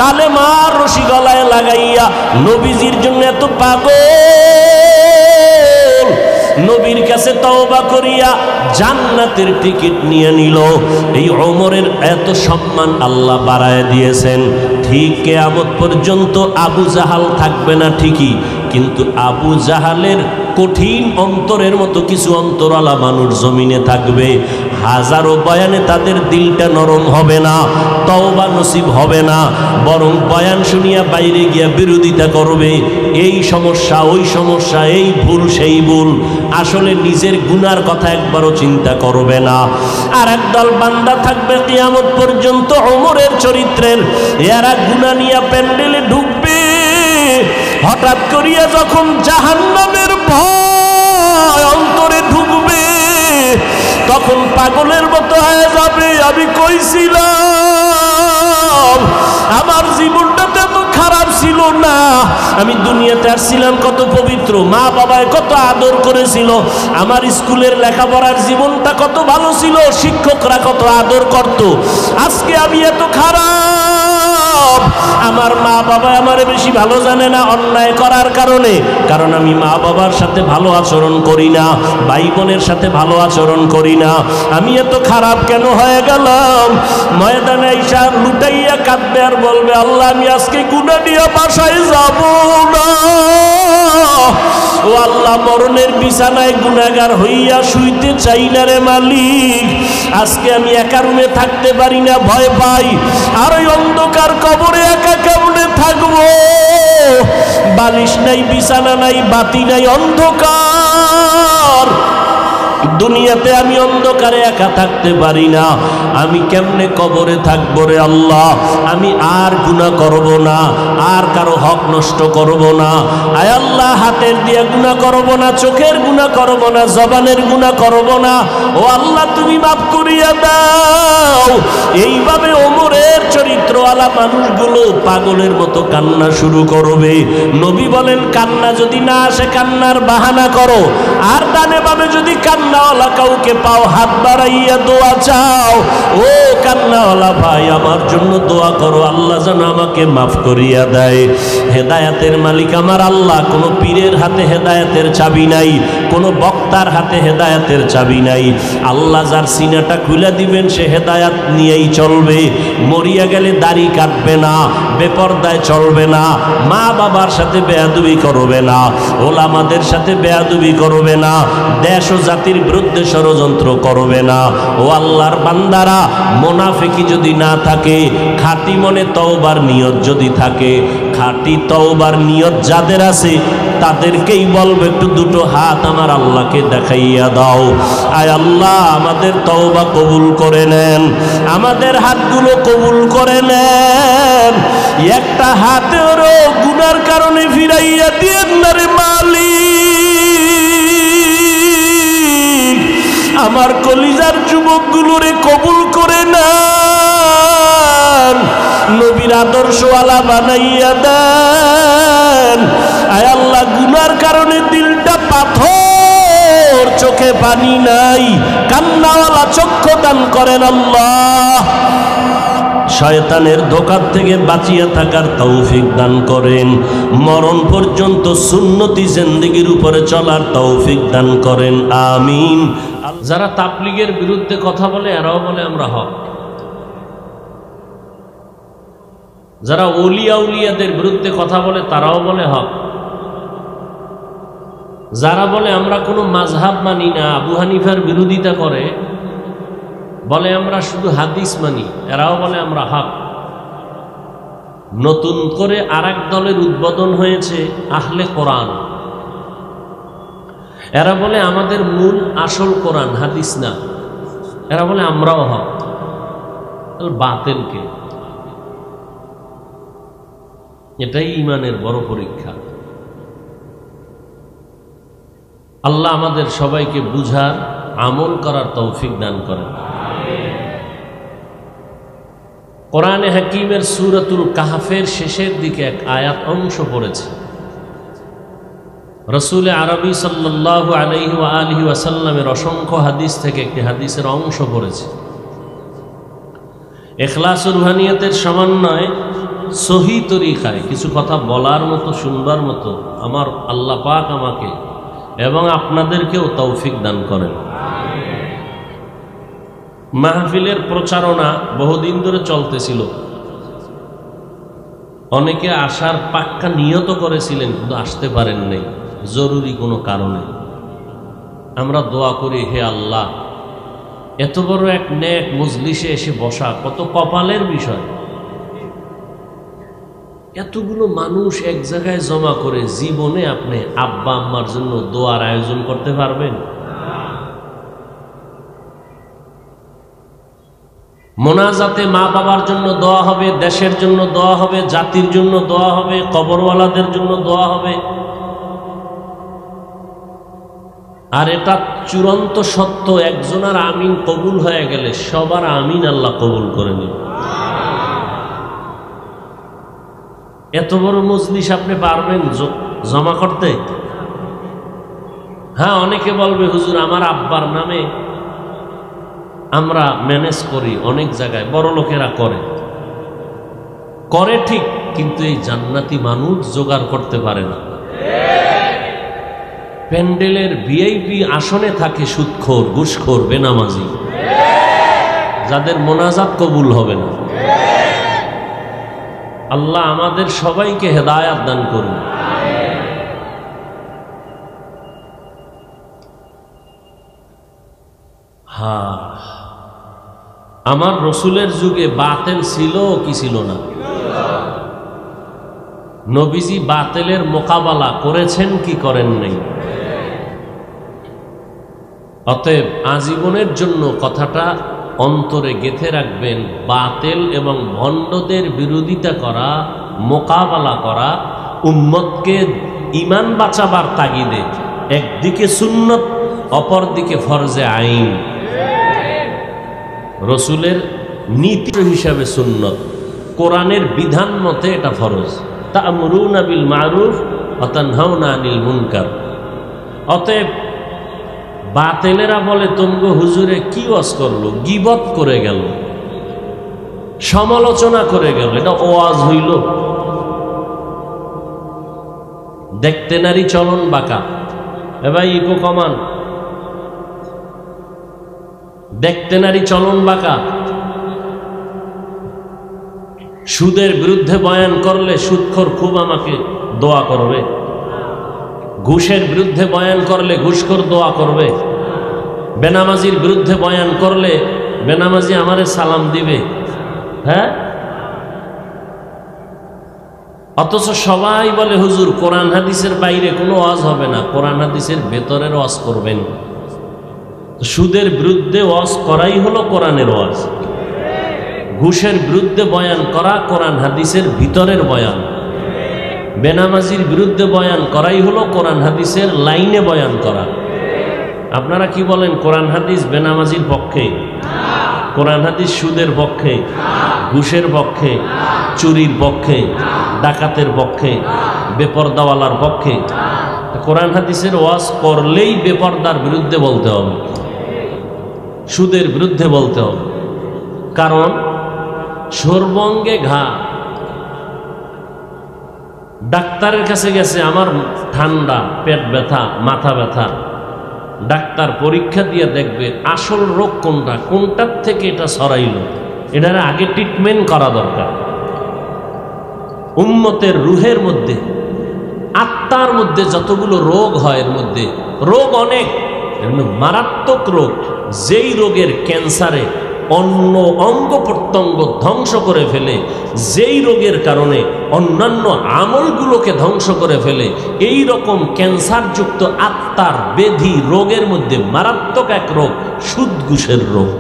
কালেমার রশি গলায় লাগাইয়া নবীজির জন্য এত পাগল, নবীর কাছে তওবা করিয়া জান্নাতের টিকিট নিয়ে নিল। এই ওমরের এত সম্মান আল্লাহ বাড়ায় দিয়েছেন। ঠিক কিয়ামত পর্যন্ত আবু জাহাল থাকবে না ঠিকই, কিন্তু আবু জাহালের কঠিন অন্তরের মতো কিছু অন্তরালা মানুষ জমিনে থাকবে। হাজারো বয়ানে তাদের দিলটা নরম হবে না, তওবা নসিব হবে না, বরং বয়ান শুনিয়া বাইরে গিয়া বিরোধিতা করবে, এই সমস্যা ওই সমস্যা, এই ভুল সেই ভুল, আসলে নিজের গুনার কথা একবারও চিন্তা করবে না। আর একদল বান্দা থাকবে কিয়ামত পর্যন্ত ওমরের চরিত্রের, এরা গুনাহ নিয়ে প্যান্ডেলে ঢুকবে, হঠাৎ করিয়া যখন জাহান্নামের ভয় অন্তরে ঢুকবে, তখন পাগলের মতো হয়ে যাবে, আমি কইছিলাম আমার জীবনটাতে এত খারাপ ছিল না, আমি দুনিয়াতে আসছিলাম কত পবিত্র, মা বাবায় কত আদর করেছিল, আমার স্কুলের লেখাপড়ার জীবনটা কত ভালো ছিল, শিক্ষকরা কত আদর করত, আজকে আমি এত খারাপ, আমার মা বাবা আমারে বেশি ভালো জানে না অন্যায় করার কারণে, কারণ আমি মা বাবার সাথে ভালো আচরণ করি না, ভাই বোনের সাথে ভালো আচরণ করি না। আমি এত খারাপ কেন হয়ে গেলাম? ময়দানে আইসা লুটাইয়া কাঁদবে আর বলবে, আল্লাহ আমি আজকে গুনাহ নিয়ে বাসায় যাব না। ও আল্লাহ, মরণের বিছানায় গুনাহগার হইয়া শুইতে চাই না রে মালিক। আজকে আমি একা রুমে থাকতে পারি না, ভয় পাই। আর ওই অন্ধকার কবরে একা কেমনে থাকবো? বালিশ নাই, বিছানা নাই, বাতি নাই, অন্ধকার। দুনিয়াতে আমি অন্ধকারে একা থাকতে পারি না, আমি কেমনে কবরে থাকবো রে আল্লাহ? আমি আর গুনাহ করব না, আর কারো হক নষ্ট করব না। আয় আল্লাহ, হাতের দিয়ে গুনাহ করব না, চোখের গুনাহ করব না, জবানের গুনাহ করব না। ও আল্লাহ, তুমি মাফ করিয়া দাও। এইভাবে ওমরের চরিত্রওয়ালা মানুষগুলো পাগলের মতো কান্না শুরু করবে। নবী বলেন, কান্না যদি না আসে কান্নার বাহানা করো, আর ডানে বামে যদি কান্নাওয়ালা কাউকে পাও হাত বাড়াইয়া দোয়া চাও। ও কান্নাওয়ালা ভাই, আমার জন্য দোয়া করো, আল্লাহ যেন আমাকে মাফ করিয়া দেয়। হেদায়েতের মালিক আমার আল্লাহ। কোনো পীরের হাতে হেদায়েতের চাবি নাই, কোনো বক্তার হাতে হেদায়েতের চাবি নাই। আল্লাহ যার সিনাটা খুলে দিবেন সে হেদায়েত নিয়েই চলবে। মরিয়া গেলে দাড়ি কাটবে না, বেপরদায় চলবে না, মা বাবার সাথে বেয়াদবি করবে না, ওলামাদের সাথে বেয়াদবি করবে না, দেশ ও জাতির বিরুদ্ধে ষড়যন্ত্র করবে না। ও আল্লাহর বান্দারা, মুনাফিকি যদি না থাকে, খাঁটি মনে তওবার নিয়ত যদি থাকে, খাঁটি তওবার নিয়ত যাদের আছে তাদেরকেই বলবে একটু দুটো হাত আমার আল্লাহকে দেখাইয়া দাও। আয় আল্লাহ, আমাদের তওবা কবুল করে নেন, আমাদের হাতগুলো কবুল করে নেন। একটা হাতেরও গুনার কারণে ফিরাইয়া দিয়েন না রে মালিক। আমার কলিজার যুবকগুলোরে কবুল করে নেন, নবীর আদর্শওয়ালা বানাইয়া দেন। আয় আল্লাহ, গুনার কারণে দিলটা পাথর, চোখে পানি নাই, কান্নাওয়ালা চক্ষু দান করেন আল্লাহ। শয়তানের ধোঁকা থেকে বাঁচিয়ে থাকার তৌফিক দান করেন। মরণ পর্যন্ত সুন্নতি জিন্দেগির উপরে চলার তৌফিক দান করেন, আমিন। যারা তাবলীগের বিরুদ্ধে কথা বলে এরাও বলে আমরা হক, যারা ওলিয়া উলিয়াদের বিরুদ্ধে কথা বলে তারাও বলে হক, যারা বলে আমরা কোনো মাযহাব মানি না, আবু হানিফার বিরোধিতা করে, বলে আমরা শুধু হাদিস মানি, এরাও বলে আমরা হক। নতুন করে আরেক দলের উদ্বোধন হয়েছে আহলে কোরআন। এরা বলে আমাদের মূল আসল কোরআন, হাদিস না। এরা বলে আমরাও হক। বাতিলকে, এটাই ঈমানের বড় পরীক্ষা। আল্লাহ আমাদের সবাইকে বুঝার, আমল করার তৌফিক দান করেন। কোরআনে হাকিমের সূরাতুল কাহফের শেষের দিকে এক আয়াত অংশ পড়েছে। রাসূল আরবি সাল্লাল্লাহু আলাইহি ওয়া আলিহি ওয়াসাল্লামের অসংখ্য হাদিস থেকে একটি হাদিসের অংশ পড়েছে। ইখলাস ও রুহানিয়তের সমন্বয়ে সহি তরিকায় কিছু কথা বলার মতো, শুনবার মতো আমার আল্লাহ পাক আমাকে এবং আপনাদেরকেও তৌফিক দান করেন। মাহফিলের প্রচারণা বহুদিন ধরে চলতেছিল, অনেকে আসার পাক্কা নিয়ত করেছিলেন কিন্তু আসতে পারেন নাই জরুরি কোনো কারণে। আমরা দোয়া করি, হে আল্লাহ, এত বড় এক নেক মজলিসে এসে বসা কত কপালের বিষয়। এতগুলো মানুষ এক জায়গায় জমা করে জীবনে আপনি আব্বা আম্মার জন্য দোয়ার আয়োজন করতে পারবেন? মোনাজাতে মা বাবার জন্য দোয়া হবে, দেশের জন্য দোয়া হবে, জাতির জন্য দোয়া হবে, কবরওয়ালাদের জন্য দোয়া হবে। আর এটা চূড়ান্ত সত্য, একজনের আমিন কবুল হয়ে গেলে সবার আমিন আল্লাহ কবুল করে নেন। এত বড় মজলিস আপনি পারবেন জমা করতে? হ্যাঁ, অনেকে বলবে হুজুর আমার আব্বার নামে আমরা ম্যানেজ করি, অনেক জায়গায় বড় লোকেরা করে। করে ঠিক, কিন্তু এই জান্নাতি মানুষ জোগাড় করতে পারে না। প্যান্ডেলের ভিআইপি আসনে থাকে সুদখোর, ঘুষখোর, বেনামাজি, যাদের মোনাজাত কবুল হবে না। আল্লাহ আমাদের সবাইকে হেদায়াত দান করুন। হ্যাঁ, আমার রসুলের যুগে বাতেল ছিল কি ছিল না? নবীজি বাতেলের মোকাবেলা করেছেন কি করেন নাই? অতএব আজীবনের জন্য কথাটা অন্তরে গেঁথে রাখবেন, বাতেল এবং ভণ্ডদের বিরোধিতা করা, মোকাবেলা করা, উম্মতকে ঈমান বাঁচাবার তাগিদে একদিকে সুন্নত, অপরদিকে ফরজে আইন। রসুলের নীতি হিসাবে সুন্নত, কোরআনের বিধান মতে এটা ফরজ। তা'মুরুনা বিল মারুফ ওয়া তানহাউনা আনিল মুনকার। অতএব বাতেলেরা বলে তোমগো হুজুরে কি ওয়াজ করলো, গীবত করে গেল, সমালোচনা করে গেল, এটা ওয়াজ হইল? দেখতে নারী চলন বাঁকা। ভাই ইকো কমান, দেখতে নারী চলন বাঁকা। সুদের বিরুদ্ধে বয়ান করলে সুদখোর খুব আমাকে দোয়া করবে, ঘুষের বিরুদ্ধে বয়ান করলে ঘুষখোর দোয়া করবে, বেনামাজির বিরুদ্ধে বয়ান করলে বেনামাজি আমারে সালাম দিবে। হ্যাঁ, অথচ সবাই বলে হুজুর কোরআন হাদিসের বাইরে কোনো ওয়াজ হবে না, কোরআন হাদিসের ভেতরের ওয়াজ করবেন। সুদের বিরুদ্ধে ওয়াজ করাই হলো কোরআনের ওয়াজ, ঘুষের বিরুদ্ধে বয়ান করা কোরআন হাদিসের ভিতরের বয়ান, বেনামাজির বিরুদ্ধে বয়ান করাই হলো কোরআন হাদিসের লাইনে বয়ান করা। আপনারা কি বলেন? কোরআন হাদিস বেনামাজির পক্ষে, কোরআন হাদিস সুদের পক্ষে, ঘুষের পক্ষে, চুরির পক্ষে, ডাকাতের পক্ষে, বেপরদাওয়ালার পক্ষে। কোরআন হাদিসের ওয়াজ করলেই বেপরদার বিরুদ্ধে বলতে হবে, সুদের বিরুদ্ধে বলতে হবে। কারণ সর্বঙ্গে ঘা। ডাক্তারের কাছে গেছে, আমার ঠান্ডা, পেট ব্যথা, মাথা ব্যথা। ডাক্তার পরীক্ষা দিয়ে দেখবে আসল রোগ কোনটা, কোনটার থেকে এটা ছড়াইল, এটার আগে ট্রিটমেন্ট করা দরকার। উম্মতের রুহের মধ্যে, আত্মার মধ্যে যতগুলো রোগ হয়, এর মধ্যে রোগ অনেক, মারাত্মক রোগ, যেই রোগের ক্যান্সারে অন্য অঙ্গ প্রত্যঙ্গ ধ্বংস করে ফেলে, যেই রোগের কারণে অন্যান্য আমলগুলোকে ধ্বংস করে ফেলে, এই রকম ক্যান্সারযুক্ত আত্মার ব্যাধি রোগের মধ্যে মারাত্মক এক রোগ সুদ ঘুষের রোগ।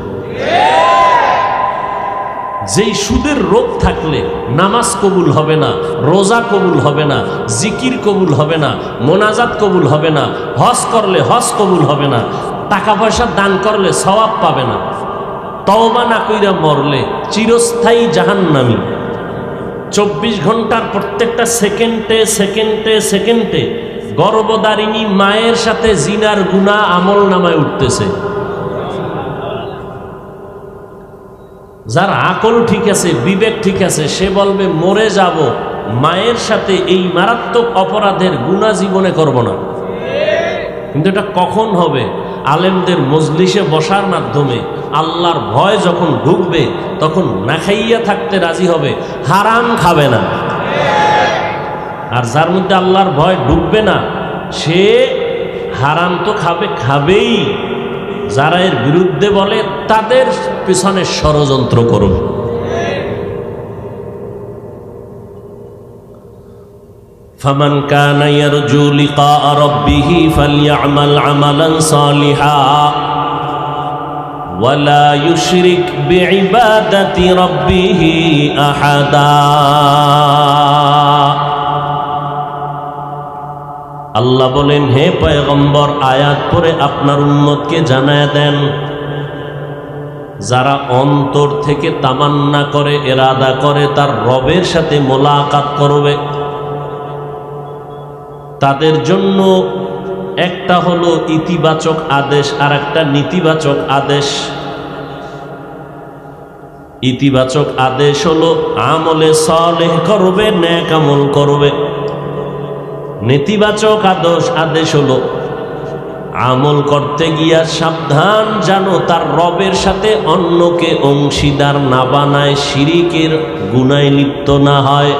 যেই সুদের রোগ থাকলে নামাজ কবুল হবে না, রোজা কবুল হবে না, জিকির কবুল হবে না, মোনাজাত কবুল হবে না, হজ করলে হজ কবুল হবে না, টাকা পয়সা দান করলে সওয়াব পাবে না, তওবা না কইরা মরলে চিরস্থায়ী জাহান্নামী। 24 ঘন্টার প্রত্যেকটা সেকেন্ডে সেকেন্ডে সেকেন্ডে গর্ভধারিণী মায়ের সাথে জিনার গুনাহ আমল নামায় উঠতেছে। যার আকল ঠিক আছে, বিবেক ঠিক আছে, সে বলবে মরে যাব, মায়ের সাথে এই মারাত্মক অপরাধের গুনাহ জীবনে করব না। কিন্তু এটা কখন হবে? আলেমদের মজলিসে বসার মাধ্যমে আল্লাহর ভয় যখন ঢুকবে, তখন না খাইয়া থাকতে রাজি হবে, হারাম খাবে না। আর যার মধ্যে আল্লাহর ভয় ঢুকবে না, সে হারাম তো খাবেই। যারা এর বিরুদ্ধে বলে তাদের পিছনে ষড়যন্ত্র করবে। ফামান কানা ইয়ারজু লিকা রাব্বিহি ফালইআমাল আমালান সালিহা ওয়ালা ইউশরিক বিইবাদাতি রাব্বিহি আহাদা। আল্লাহ বলেন, হে পয়গম্বর, আয়াত পড়ে আপনার উম্মতকে জানায় দেন, যারা অন্তর থেকে তামান্না করে, ইরাদা করে তার রবের সাথে মোলাকাত করবে, তাদের জন্য একটা হলো ইতিবাচক আদেশ আর একটা নেতিবাচক আদেশ। ইতিবাচক আদেশ হলো আমলে সালেহ করবে, নেক আমল করবে। নেতিবাচক আদেশ হলো আমল করতে গিয়া সাবধান, জানো তার রবের সাথে অন্যকে অংশীদার না বানায়, শিরিকের গুনায় লিপ্ত না হয়।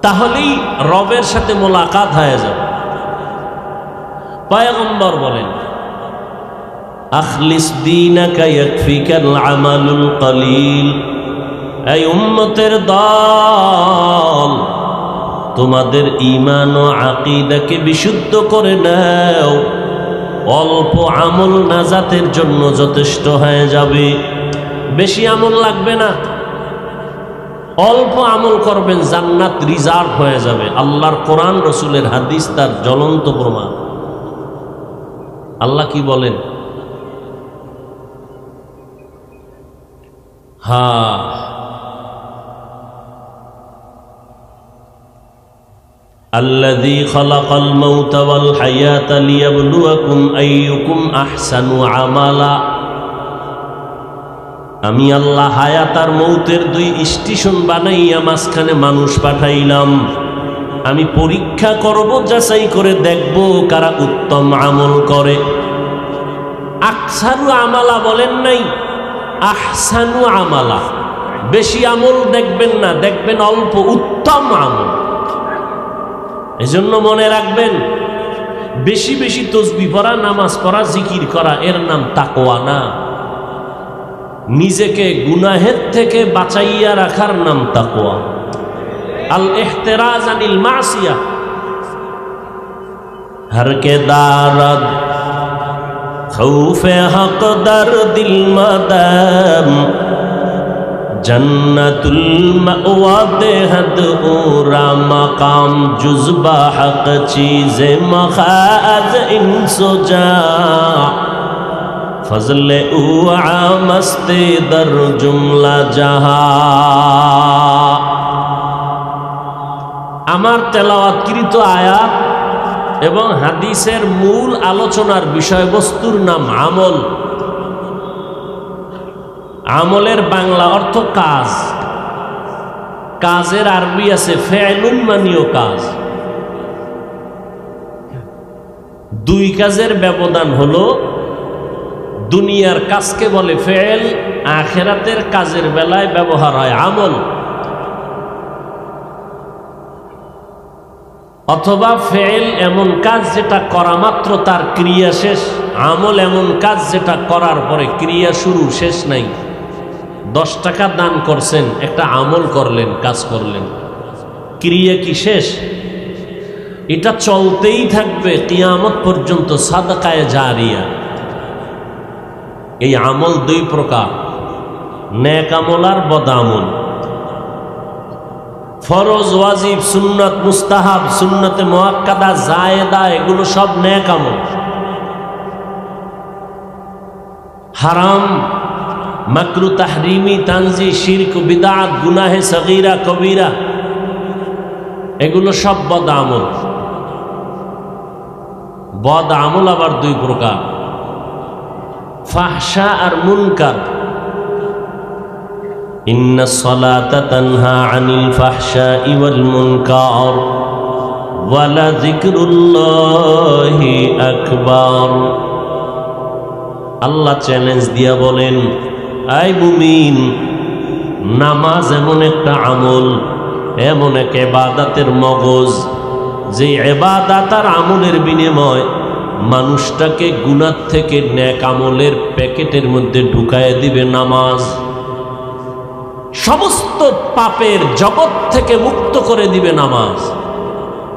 তাহলেই রবের সাথে মোলাকাত হয়ে যাবে। পয়গম্বর বলেন, আখলিস দীনাকা ইয়াকফিকাল আমালুল কলিল। এই উম্মতের দল, তোমাদের ঈমান ও আকীদাকে বিশুদ্ধ করে নাও, অল্প আমল নাজাতের জন্য যথেষ্ট হয়ে যাবে। বেশি আমল লাগবে না, অল্প আমল করবেন, জান্নাত রিজার্ভ হয়ে যাবে। আল্লাহর কোরআন, রসুলের হাদিস তার জ্বলন্ত প্রমাণ। আল্লাহ কি বলেন? আল্লাযী খালাকাল মাউতা ওয়াল হায়াতা লিয়াবলুয়াকুম আইয়ুকুম আহসানু আমালা। আমি আল্লাহ হায়াত আর মৌতের দুই স্টেশন বানাইয়া মাঝখানে মানুষ পাঠাইলাম। আমি পরীক্ষা করব, যাচাই করে দেখব কারা উত্তম আমল করে। আকসারু আমালা বলেন নাই, আহসানু আমালা। বেশি আমল দেখবেন না, দেখবেন অল্প উত্তম আমল। এজন্য মনে রাখবেন, বেশি বেশি তসবিহ পড়া, নামাজ পড়া, জিকির করা এর নাম তাকওয়া না। নিজেকে গুনাহের থেকে বাঁচাইয়া রাখার নাম তাকওয়া। আল ইহতিরাজ আনিল মাসিয়া। হর কে দারদ খৌফে হক দরদিল মাদাম, জন্নতুল মাওয়া দেহদ উরা মাকাম, জুজবা হক চীজে মখাজ ইনসুজা, ফজলে উ আমস্তে দর জুমলা জাহা। আমার তেলাওয়াতকৃত আয়াত এবং হাদিসের মূল আলোচনার বিষয়বস্তুর নাম আমল। আমলের বাংলা অর্থ কাজ। কাজের আরবি আছে ফেলুন, মানিও কাজ। দুই কাজের ব্যবধান হলো, দুনিয়ার কাজকে বলে ফেল, আখিরাতের কাজের বেলায় ব্যবহার হয় আমল। অথবা ফেল এমন কাজ যেটা করা মাত্র তার ক্রিয়া শেষ, আমল এমন কাজ যেটা করার পরে ক্রিয়া শুরু, শেষ নাই। 10 টাকা দান করছেন, একটা আমল করলেন, কাজ করলেন, ক্রিয়া কি শেষ? এটা চলতেই থাকবে কিয়ামত পর্যন্ত, সাদাকায়ে জারিয়া। এই আমল দুই প্রকার, নেক আমল আর বদ আমল। ফরজ, ওয়াজিব, সুন্নাত, মুস্তাহাব, সুন্নতে মুআক্কাদা, জায়েদা, এগুলো সব নেক আমল। হারাম, মাকরু, তাহরিমি, তানজি, শিরক, বিদআত, গুনাহে সগীরা, কবিরা, এগুলো সব বদ আমল। বদ আমল আবার দুই প্রকার, ফাহশা আর মুনকার। ইন্নাস সালাতা তানহা আনিল ফাহশাই ওয়াল মুনকার ওয়া লাযিকরুল্লাহি আকবার। আল্লাহ চ্যালেঞ্জ দিয়া বলেন, আই মুমিন, নামাজ এমন একটা আমল, এমন এক ইবাদতের মগজ, যে ইবাদত আর আমলের বিনিময় মানুষটাকে গুনাহ থেকে নেক আমলের প্যাকেটের মধ্যে ঢুকায় দিবে নামাজ। সমস্ত পাপের জগৎ থেকে মুক্ত করে দিবে নামাজ।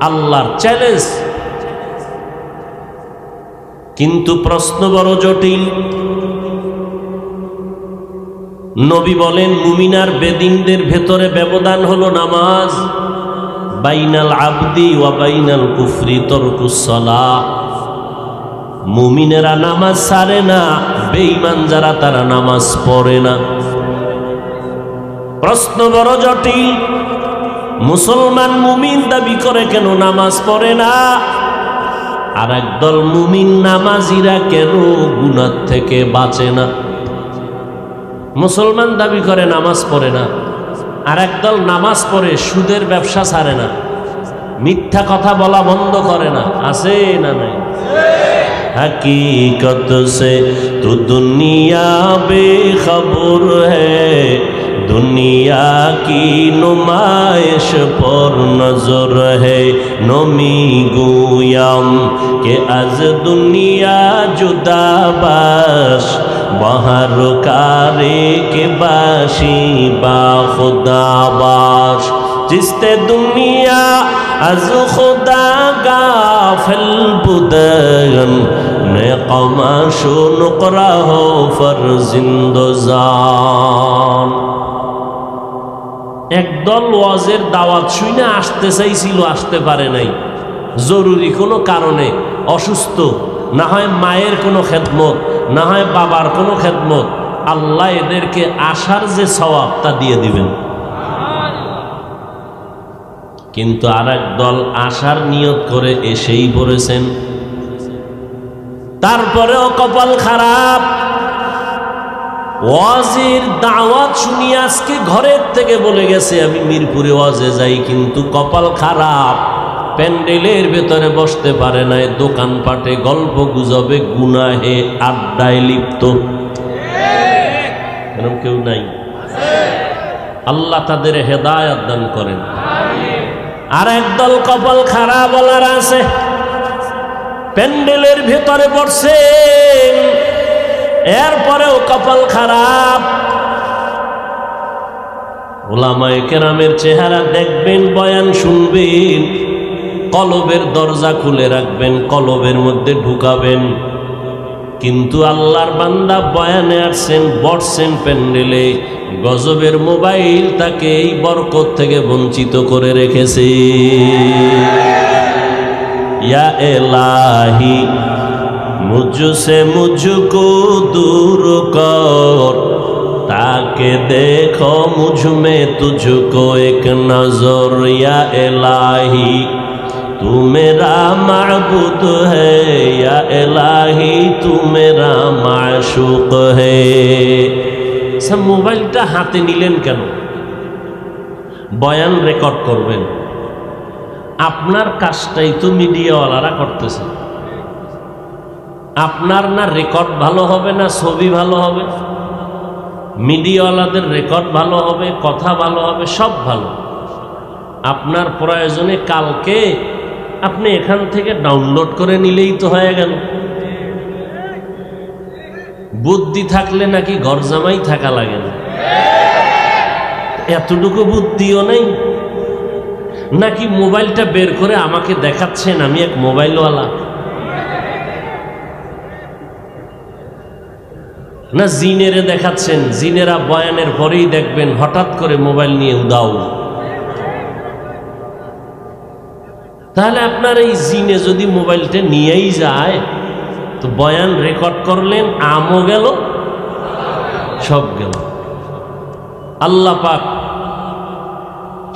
আল্লাহর চ্যালেঞ্জ। কিন্তু প্রশ্ন বড় জটিল। নবী বলেন, মুমিনার বেদিনদের ভেতরে ব্যবধান হলো নামাজ। বাইনাল আবদি ওয়া বাইনাল কুফরি তরকুস সালাহ। মুমিনেরা নামাজ ছাড়ে না, বেঈমান যারা তারা নামাজ পড়ে না। প্রশ্ন বড় জটিল। মুসলমান মুমিন দাবি করে কেন নামাজ পড়ে না? আর একদল মুমিন নামাজিরা কেন গুনাহ থেকে বাঁচে না? মুসলমান দাবি করে নামাজ পড়ে না, আর একদল নামাজ পড়ে সুদের ব্যবসা ছাড়ে না, মিথ্যা কথা বলা বন্ধ করে না। আছে না নাই? हकीकत से तो दुनिया बेखबर है, दुनिया की नुमाइश पर नजर है। नमी गुयाम के आज दुनिया जुदा बाश, बाहर कारे के बाशी बा खुदा बाश। जिसते दुनिया از خدا غافل بودن، نقماش و نقره فرزند জান। একদল ওয়াজের দাওয়াত শুনে আসতে চাইছিল, আসতে পারে নাই, জরুরি কোনো কারণে, অসুস্থ, না হয় মায়ের কোনো খেদমত, না হয় বাবার কোনো খেদমত। আল্লাহ এদেরকে আসার যে সওয়াব তা দিয়ে দিবেন। কিন্তু আর এক দল আসার নিয়ত করে এসেই পড়েছেন, তারপরেও কপাল খারাপ। ওয়াজির দাওয়াত শুনি আজকে ঘরের থেকে বলে গেছে আমি মিরপুরে ওয়াজে যাই, কিন্তু কপাল খারাপ, প্যান্ডেলের ভেতরে বসতে পারে নাই, দোকানপাটে গল্প গুজবে গুনাহে আড্ডায় লিপ্ত। এরকম কেউ নাই? আল্লাহ তাদের হেদায়েত দান করেন। আর একদল কপাল খারাপ বলার আছে, প্যান্ডেলের ভেতরে পড়ছেন, এরপরেও কপাল খারাপ। ওলামায়ে কেরামের চেহারা দেখবেন, বয়ান শুনবেন, কলবের দরজা খুলে রাখবেন, কলবের মধ্যে ঢুকাবেন। কিন্তু আল্লাহর বান্দা বয়ানে আসছেন, বসছেন প্যান্ডেলে, গজবের মোবাইল তাকে এই বরকত থেকে বঞ্চিত করে রেখেছে। ইয়া এলাহি মুঝসে মুঝকো দূর কর, তাকে দেখো মুঝ মে তুঝকো এক নজর। ইয়া এলাহি तू मेरा माबूद है, या इलाही तू मेरा माशूक है। सब মোবাইলটা হাতে নিলেন কেন? বয়ান রেকর্ড করবেন, আপনার কাজটাই তো মিডিয়াওয়ালারা করতেছে। আপনার না রেকর্ড ভালো হবে, না ছবি ভালো হবে, মিডিয়াওয়ালাদের রেকর্ড ভালো হবে, কথা ভালো হবে, সব ভালো। আপনার প্রয়োজনে কালকে আপনি এখান থেকে ডাউনলোড করে নিলেই তো হয়ে গেল। বুদ্ধি থাকলে নাকি ঘর জামাই থাকা লাগে না? এতটুকু বুদ্ধিও নেই নাকি? মোবাইলটা বের করে আমাকে দেখাচ্ছেন আমি এক মোবাইলওয়ালা, না জিনেরে দেখাচ্ছেন? জিনেরা বয়ানের পরেই দেখবেন হঠাৎ করে মোবাইল নিয়ে উদাও। তাহলে আপনার এই জিনে যদি মোবাইলটা নিয়েই যায়, তো বয়ান রেকর্ড করলেন, আমও গেল, সব গেল। আল্লাহ পাক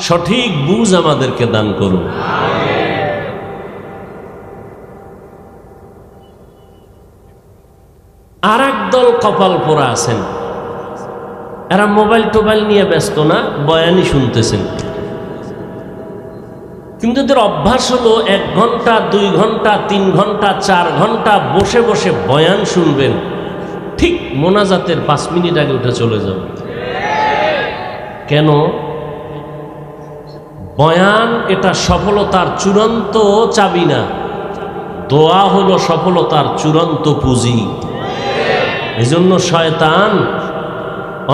সঠিক বুঝ আমাদেরকে দান করুন। আর একদল কপাল পোড়া আছেন, এরা মোবাইল টোবাইল নিয়ে ব্যস্ত না, বয়ানই শুনতেছেন। কিন্তু এদের অভ্যাস হলো 1 ঘন্টা 2 ঘন্টা 3 ঘন্টা 4 ঘন্টা বসে বসে বয়ান শুনবেন, ঠিক মোনাজাতের 5 মিনিট আগে উঠে চলে যাবে। কেন? বয়ান এটা সফলতার চূড়ান্ত চাবি না, দোয়া হলো সফলতার চূড়ান্ত পুঁজি। এজন্য শয়তান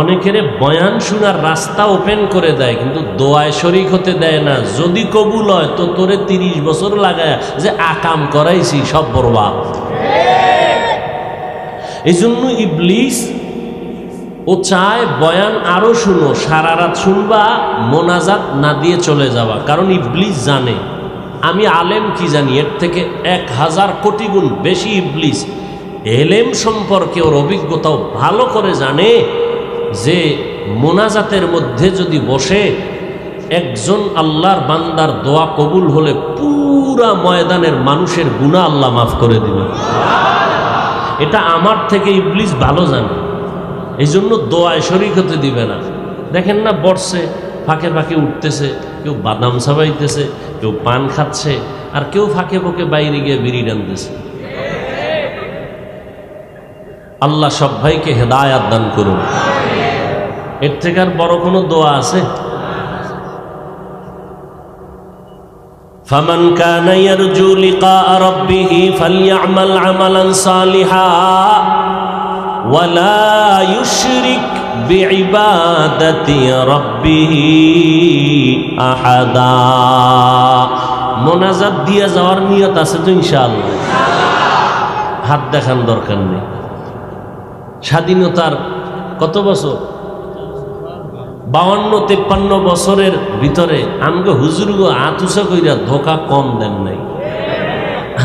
অনেকের বয়ান শোনার রাস্তা ওপেন করে দেয়, কিন্তু দোয়ায় শরীক হতে দেয় না। যদি কবুল হয় তো তোরে 30 বছর লাগায় যে আকাম করাইছি সব বরবাদ। এই জন্য ইবলিস ও চায় বয়ান আরো শুনো, সারা রাত শুনবা, মোনাজাত না দিয়ে চলে যাওয়া। কারণ ইবলিস জানে আমি আলেম কি জানি, এর থেকে 1000 কোটি গুণ বেশি ইবলিস এলেম সম্পর্কে ওর অভিজ্ঞতাও ভালো করে জানে যে মোনাজাতের মধ্যে যদি বসে একজন আল্লাহর বান্দার দোয়া কবুল হলে পুরা ময়দানের মানুষের গুনাহ আল্লাহ মাফ করে দিবেন। এটা আমার থেকে ইবলিস ভালো জানে। এই জন্য দোয়ায় শরীক হতে দিবে না। দেখেন না বর্ষে ফাঁকে ফাঁকে উঠতেছে, কেউ বাদাম সাবাইতেছে, কেউ পান খাচ্ছে, আর কেউ ফাঁকে ফাঁকে বাইরে গিয়ে বিড়ি টানতেছে। আল্লাহ সব ভাইকে হেদায়াত দান করুন। এর থেকে আর বড় কোনো দোয়া আছে? ফামান কানা ইয়ারজু লিকা রাব্বিহি ফালইআমাল আমালান সালিহা ওয়ালা ইউশরিক বিইবাদাতি রাব্বিহি আহাদা। মোনাজাত দিয়ে যাওয়ার নিয়ত আছে তো ইনশাআল্লাহ? হাত দেখান দরকার নেই। স্বাধীনতার কত বছর? 52-53 বছরের ভিতরে আমগো হুজুরগো হাত উঁচা কইরা ধোকা কম দেন নাই,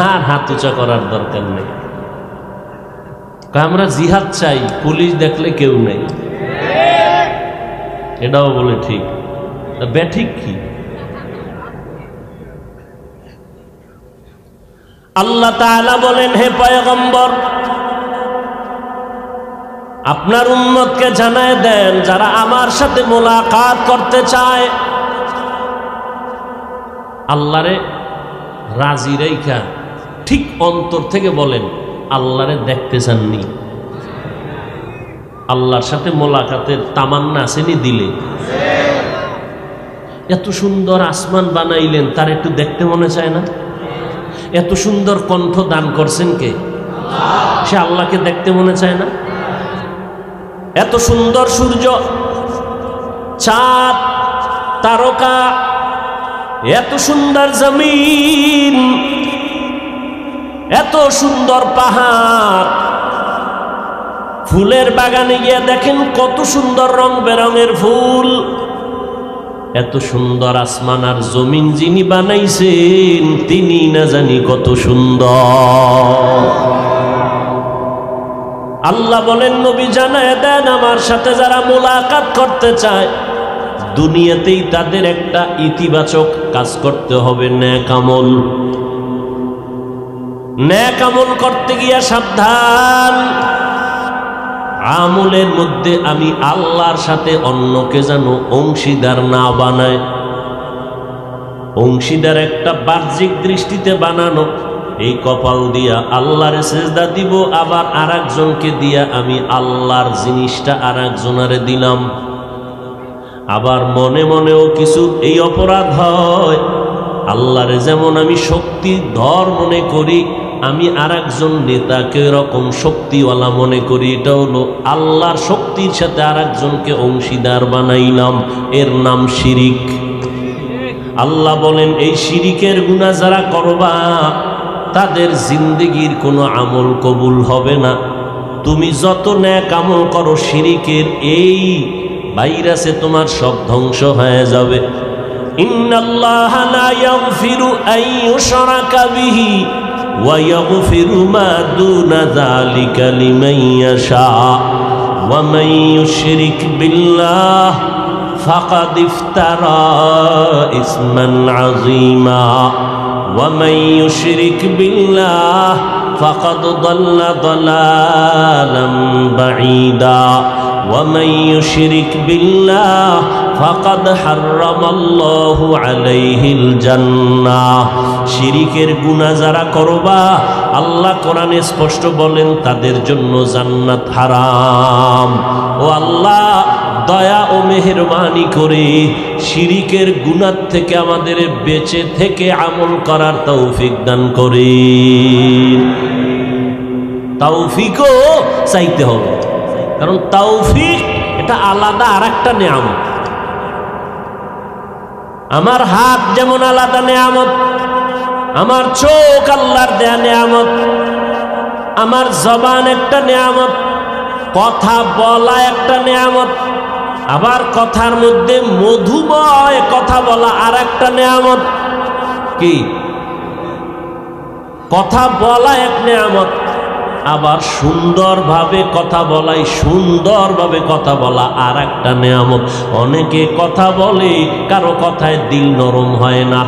আর হাত উঁচা করার দরকার নেই। আমরা জিহাদ চাই, পুলিশ দেখলে কেউ নেই, এটাও বলে ঠিক। ব্যাঠিক কি? আল্লাহ তাআলা বলেন, হে পয়গম্বর, আপনার উম্মতকে জানায় দেন যারা আমার সাথে মোলাকাত করতে চায়, আল্লাহরে রাজি রাইখা ঠিক অন্তর থেকে বলেন, আল্লাহরে দেখতে চাননি? আল্লাহর সাথে মোলাকাতের তামান্না আসেনি দিলে? এত সুন্দর আসমান বানাইলেন, তার একটু দেখতে মনে চায় না? এত সুন্দর কণ্ঠ দান করছেন কে? সে আল্লাহকে দেখতে মনে চায় না? এত সুন্দর সূর্য, চাঁদ, তারকা, এত সুন্দর জমিন, এত সুন্দর পাহাড়, ফুলের বাগানে গিয়ে দেখেন কত সুন্দর রং বেরঙের ফুল। এত সুন্দর আসমান আর জমিন যিনি বানাইছেন তিনি না জানি কত সুন্দর। আল্লাহ বলেন, নবী জানায় দেন আমার সাথে যারা মোলাকাত করতে চায়, দুনিয়াতেই তাদের একটা ইতিবাচক কাজ করতে হবে, নেক আমল। নেক আমল করতে গিয়া সাবধান, আমলের মধ্যে আমি আল্লাহর সাথে অন্যকে যেন অংশীদার না বানায়। অংশীদার একটা বাহ্যিক দৃষ্টিতে বানানো, এই কপাল দিয়া আল্লাহরে সেজদা দিব, আবার আর একজনকে দিয়া আমি আল্লাহর জিনিসটা আর একজনারে দিলাম। আবার মনে মনেও কিছু এই অপরাধ হয়, আল্লাহরে যেমন আমি শক্তিধর মনে করি, আমি আর একজন নেতাকে এরকম শক্তিওয়ালা মনে করি। এটা হলো আল্লাহর শক্তির সাথে আর একজনকে অংশীদার বানাইলাম, এর নাম শিরিক। আল্লাহ বলেন, এই শিরিকের গুনাহ যারা করবা তাদের জিন্দেগির কোনো আমল কবুল হবে না। তুমি যত নেক আমল করো, শিরিকের এই ভাইরাসে তোমার সব ধ্বংস হয়ে যাবে। ইন্নাল্লাহা লা ইয়াগফিরু আন ইউশরাকা বিহি ওয়া ইয়াগফিরু মা দুনা যালিকা লিমান ইয়াশা ওয়া মান ইউশরিক বিল্লাহ ফাকাদ ইফতারা ইসমান আযীমা ومن يشرك بالله فقد ضل ضلالا بعيدا ومن يشرك بالله فقد حرم الله عليه الجنة। শিরিকের গুনাহ যারা করবা, আল্লাহ কোরআনে স্পষ্ট বলেন তাদের জন্য জান্নাত হারাম। ও আল্লাহ, দয়া ও মেহেরবানি করে শিরিকের গুনাহ থেকে আমাদের বেঁচে থেকে আমল করার তৌফিক দান করেন। তৌফিকও চাইতে হবে, কারণ তৌফিক এটা আলাদা আর একটা নেয়ামত। আমার হাত যেমন আলাদা নেয়ামত, আমার চোখ আল্লাহর দেয়া নেয়ামত, আমার জবান একটা নেয়ামত, কথা বলা একটা নেয়ামত, আবার কথার মধ্যে মধুময় কথা বলা আর একটা নেয়ামত। কি? কথা বলা এক নেয়ামত, আবার সুন্দরভাবে কথা বলাই, সুন্দরভাবে কথা বলা আর একটা নেয়ামত। অনেকে কথা বলে, কারো কথায় দিল নরম হয় না,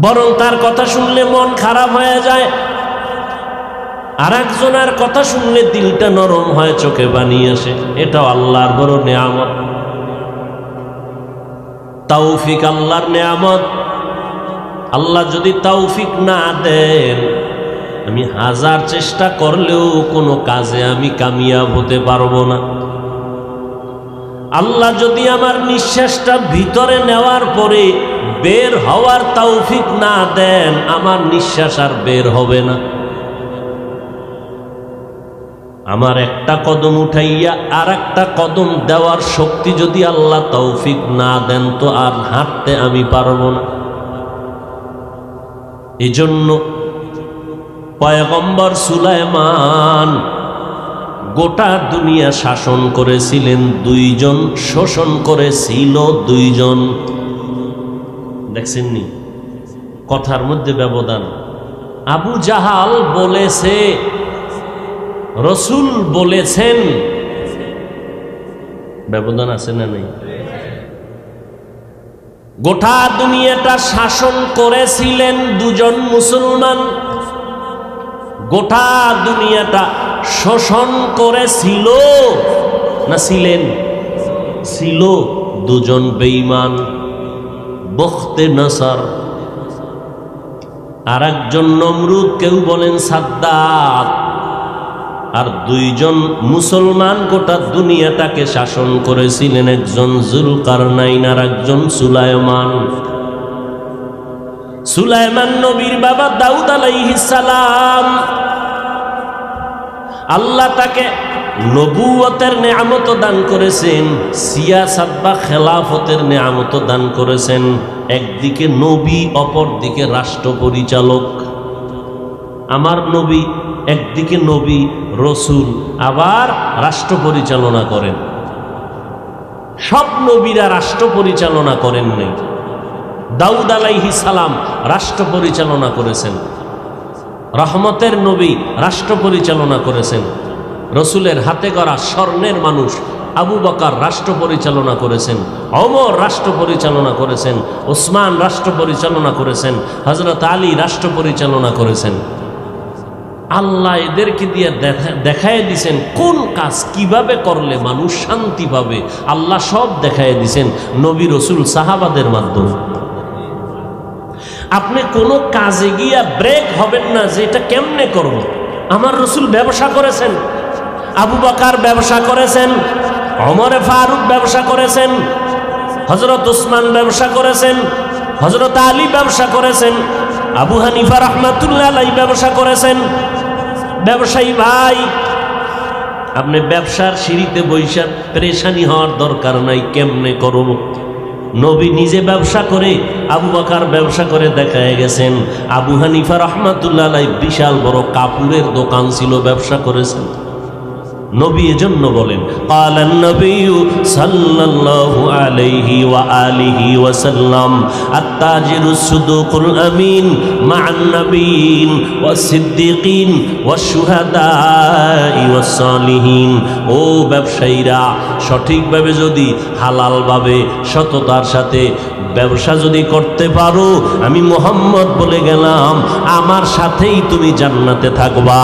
বরং তার কথা শুনলে মন খারাপ হয়ে যায়। আর একজনের কথা শুনলে দিলটা নরম হয়, চোখে পানি আসে। এটাও আল্লাহর বড় নেয়ামত। তৌফিক আল্লাহর নেয়ামত। আল্লাহ যদি তৌফিক না দেন, আমি হাজার চেষ্টা করলেও কোনো কাজে আমি কামিয়াব হতে পারবো না। আল্লাহ যদি আমার নিঃশ্বাসটা ভিতরে নেওয়ার পরে বের হওয়ার তৌফিক না দেন, আমার নিঃশ্বাস আর বের হবে না। আমার একটা কদম উঠাইয়া আর একটা কদম দেওয়ার শক্তি যদি আল্লাহ তৌফিক না দেন, তো আর হাঁটতে আমি পারবো না। এজন্য পয়গম্বর সুলাইমান গোটা দুনিয়া শাসন করেছিলেন দুইজন, শোষণ করেছিল দুইজন। দেখছেননি কথার মধ্যে ব্যবধান? আবু জাহাল বলেছে, রসুল বলেছেন, ব্যবধান আছে না নেই? গোটা দুনিয়াটা শাসন করেছিলেন দুজন মুসলমান, গোটা দুনিয়াটা শোষণ করেছিল না ছিলেন? ছিল দুজন বেঈমান, বখতে নসর আর একজন নমরুদ, কেউ বলেন সাদ্দাত। আর দুইজন মুসলমান গোটা দুনিয়াটাকে শাসন করেছিলেন, একজন জুলকারনাইন আর একজন সুলাইমান। সুলাইমান নবীর বাবা দাউদ আলাইহিস সালাম, আল্লাহ তাকে নবুয়তের নেয়ামত দান করেছেন, সিয়াসাত বা খেলাফতের নেয়ামত দান করেছেন। একদিকে নবী, অপর দিকে রাষ্ট্র পরিচালক। আমার নবী একদিকে নবী রসুল, আবার রাষ্ট্র পরিচালনা করেন। সব নবীরা রাষ্ট্র পরিচালনা করেন নাই। দাউদ আলাইহিস সালাম রাষ্ট্র পরিচালনা করেছেন, রহমতের নবী রাষ্ট্র পরিচালনা করেছেন। রসুলের হাতে গড়া স্বর্ণের মানুষ আবু বকর রাষ্ট্র পরিচালনা করেছেন, ওমর রাষ্ট্র পরিচালনা করেছেন, ওসমান রাষ্ট্র পরিচালনা করেছেন, হযরত আলী রাষ্ট্র পরিচালনা করেছেন। আল্লাহ এদেরকে দিয়ে দেখায় দিছেন কোন কাজ কিভাবে করলে মানুষ শান্তি পাবে। আল্লাহ সব দেখায় দিছেন নবী, রসুল, সাহাবাদের মাধ্যমে। আপনি কোনো কাজে গিয়া ব্রেক হবেন না যে এটা কেমনে করব। আমার রসুল ব্যবসা করেছেন, আবু বকর ব্যবসা করেছেন, ওমর ফারুক ব্যবসা করেছেন, হযরত ওসমান ব্যবসা করেছেন, হযরত আলী ব্যবসা করেছেন, আবু হানিফা রাহমাতুল্লাহ আলাইহি ব্যবসা করেছেন। ব্যবসায়ী ভাই, আপনি ব্যবসার সিঁড়িতে বৈশা পেরেশানি হওয়ার দরকার নাই কেমনে করব। নবী নিজে ব্যবসা করে, আবু বকর ব্যবসা করে দেখায় গেছেন। আবু হানিফা রাহমাতুল্লাহ আলাইহি বিশাল বড় কাপড়ের দোকান ছিল, ব্যবসা করেছেন। নবী এজন্য বলেন, ক্বালান নবিয়্যু সাল্লাল্লাহু আলাইহি ওয়া আলিহি ওয়া সাল্লাম, আত-তাজিরুস সুদুকুল আমিন মা'আন নাবিয়্যিন ওয়াস সিদ্দিকিন ওয়াশ শুহাদা'i ওয়াস সালিহিন। ও ব্যবসায়ীরা, সঠিকভাবে যদি হালালভাবে সততার সাথে ব্যবসা যদি করতে পারো, আমি মুহাম্মদ বলে গেলাম, আমার সাথেই তুমি জান্নাতে থাকবা।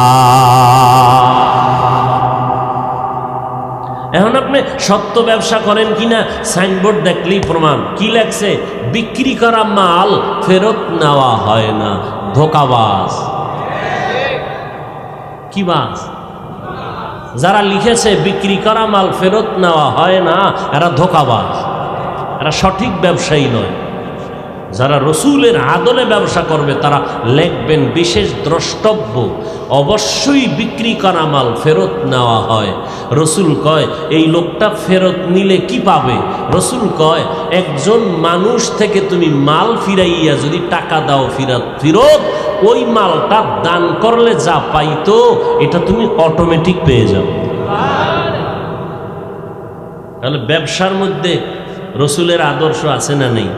এখন আপনি সত্য ব্যবসা করেন কিনা সাইনবোর্ড দেখলেই প্রমাণ। কি লেখছে? বিক্রি করা মাল ফেরত নেওয়া হয় না, ধোঁকাবাজ। কি বাজ? যারা লিখেছে বিক্রি করা মাল ফেরত নেওয়া হয় না, এরা ধোঁকাবাজ, এরা সঠিক ব্যবসায়ী নয়। যারা রসুলের আদলে ব্যবসা করবে তারা লিখবেন বিশেষ দ্রষ্টব্য, অবশ্যই বিক্রি করা মাল ফেরত নেওয়া হয়। রসুল কয় এই লোকটা ফেরত নিলে কি পাবে? রসুল কয় একজন মানুষ থেকে তুমি মাল ফিরাইয়া যদি টাকা দাও ফেরত, ওই মালটা দান করলে যা পাইতো এটা তুমি অটোমেটিক পেয়ে যাও। তাহলে ব্যবসার মধ্যে রসুলের আদর্শ আছে না নেই?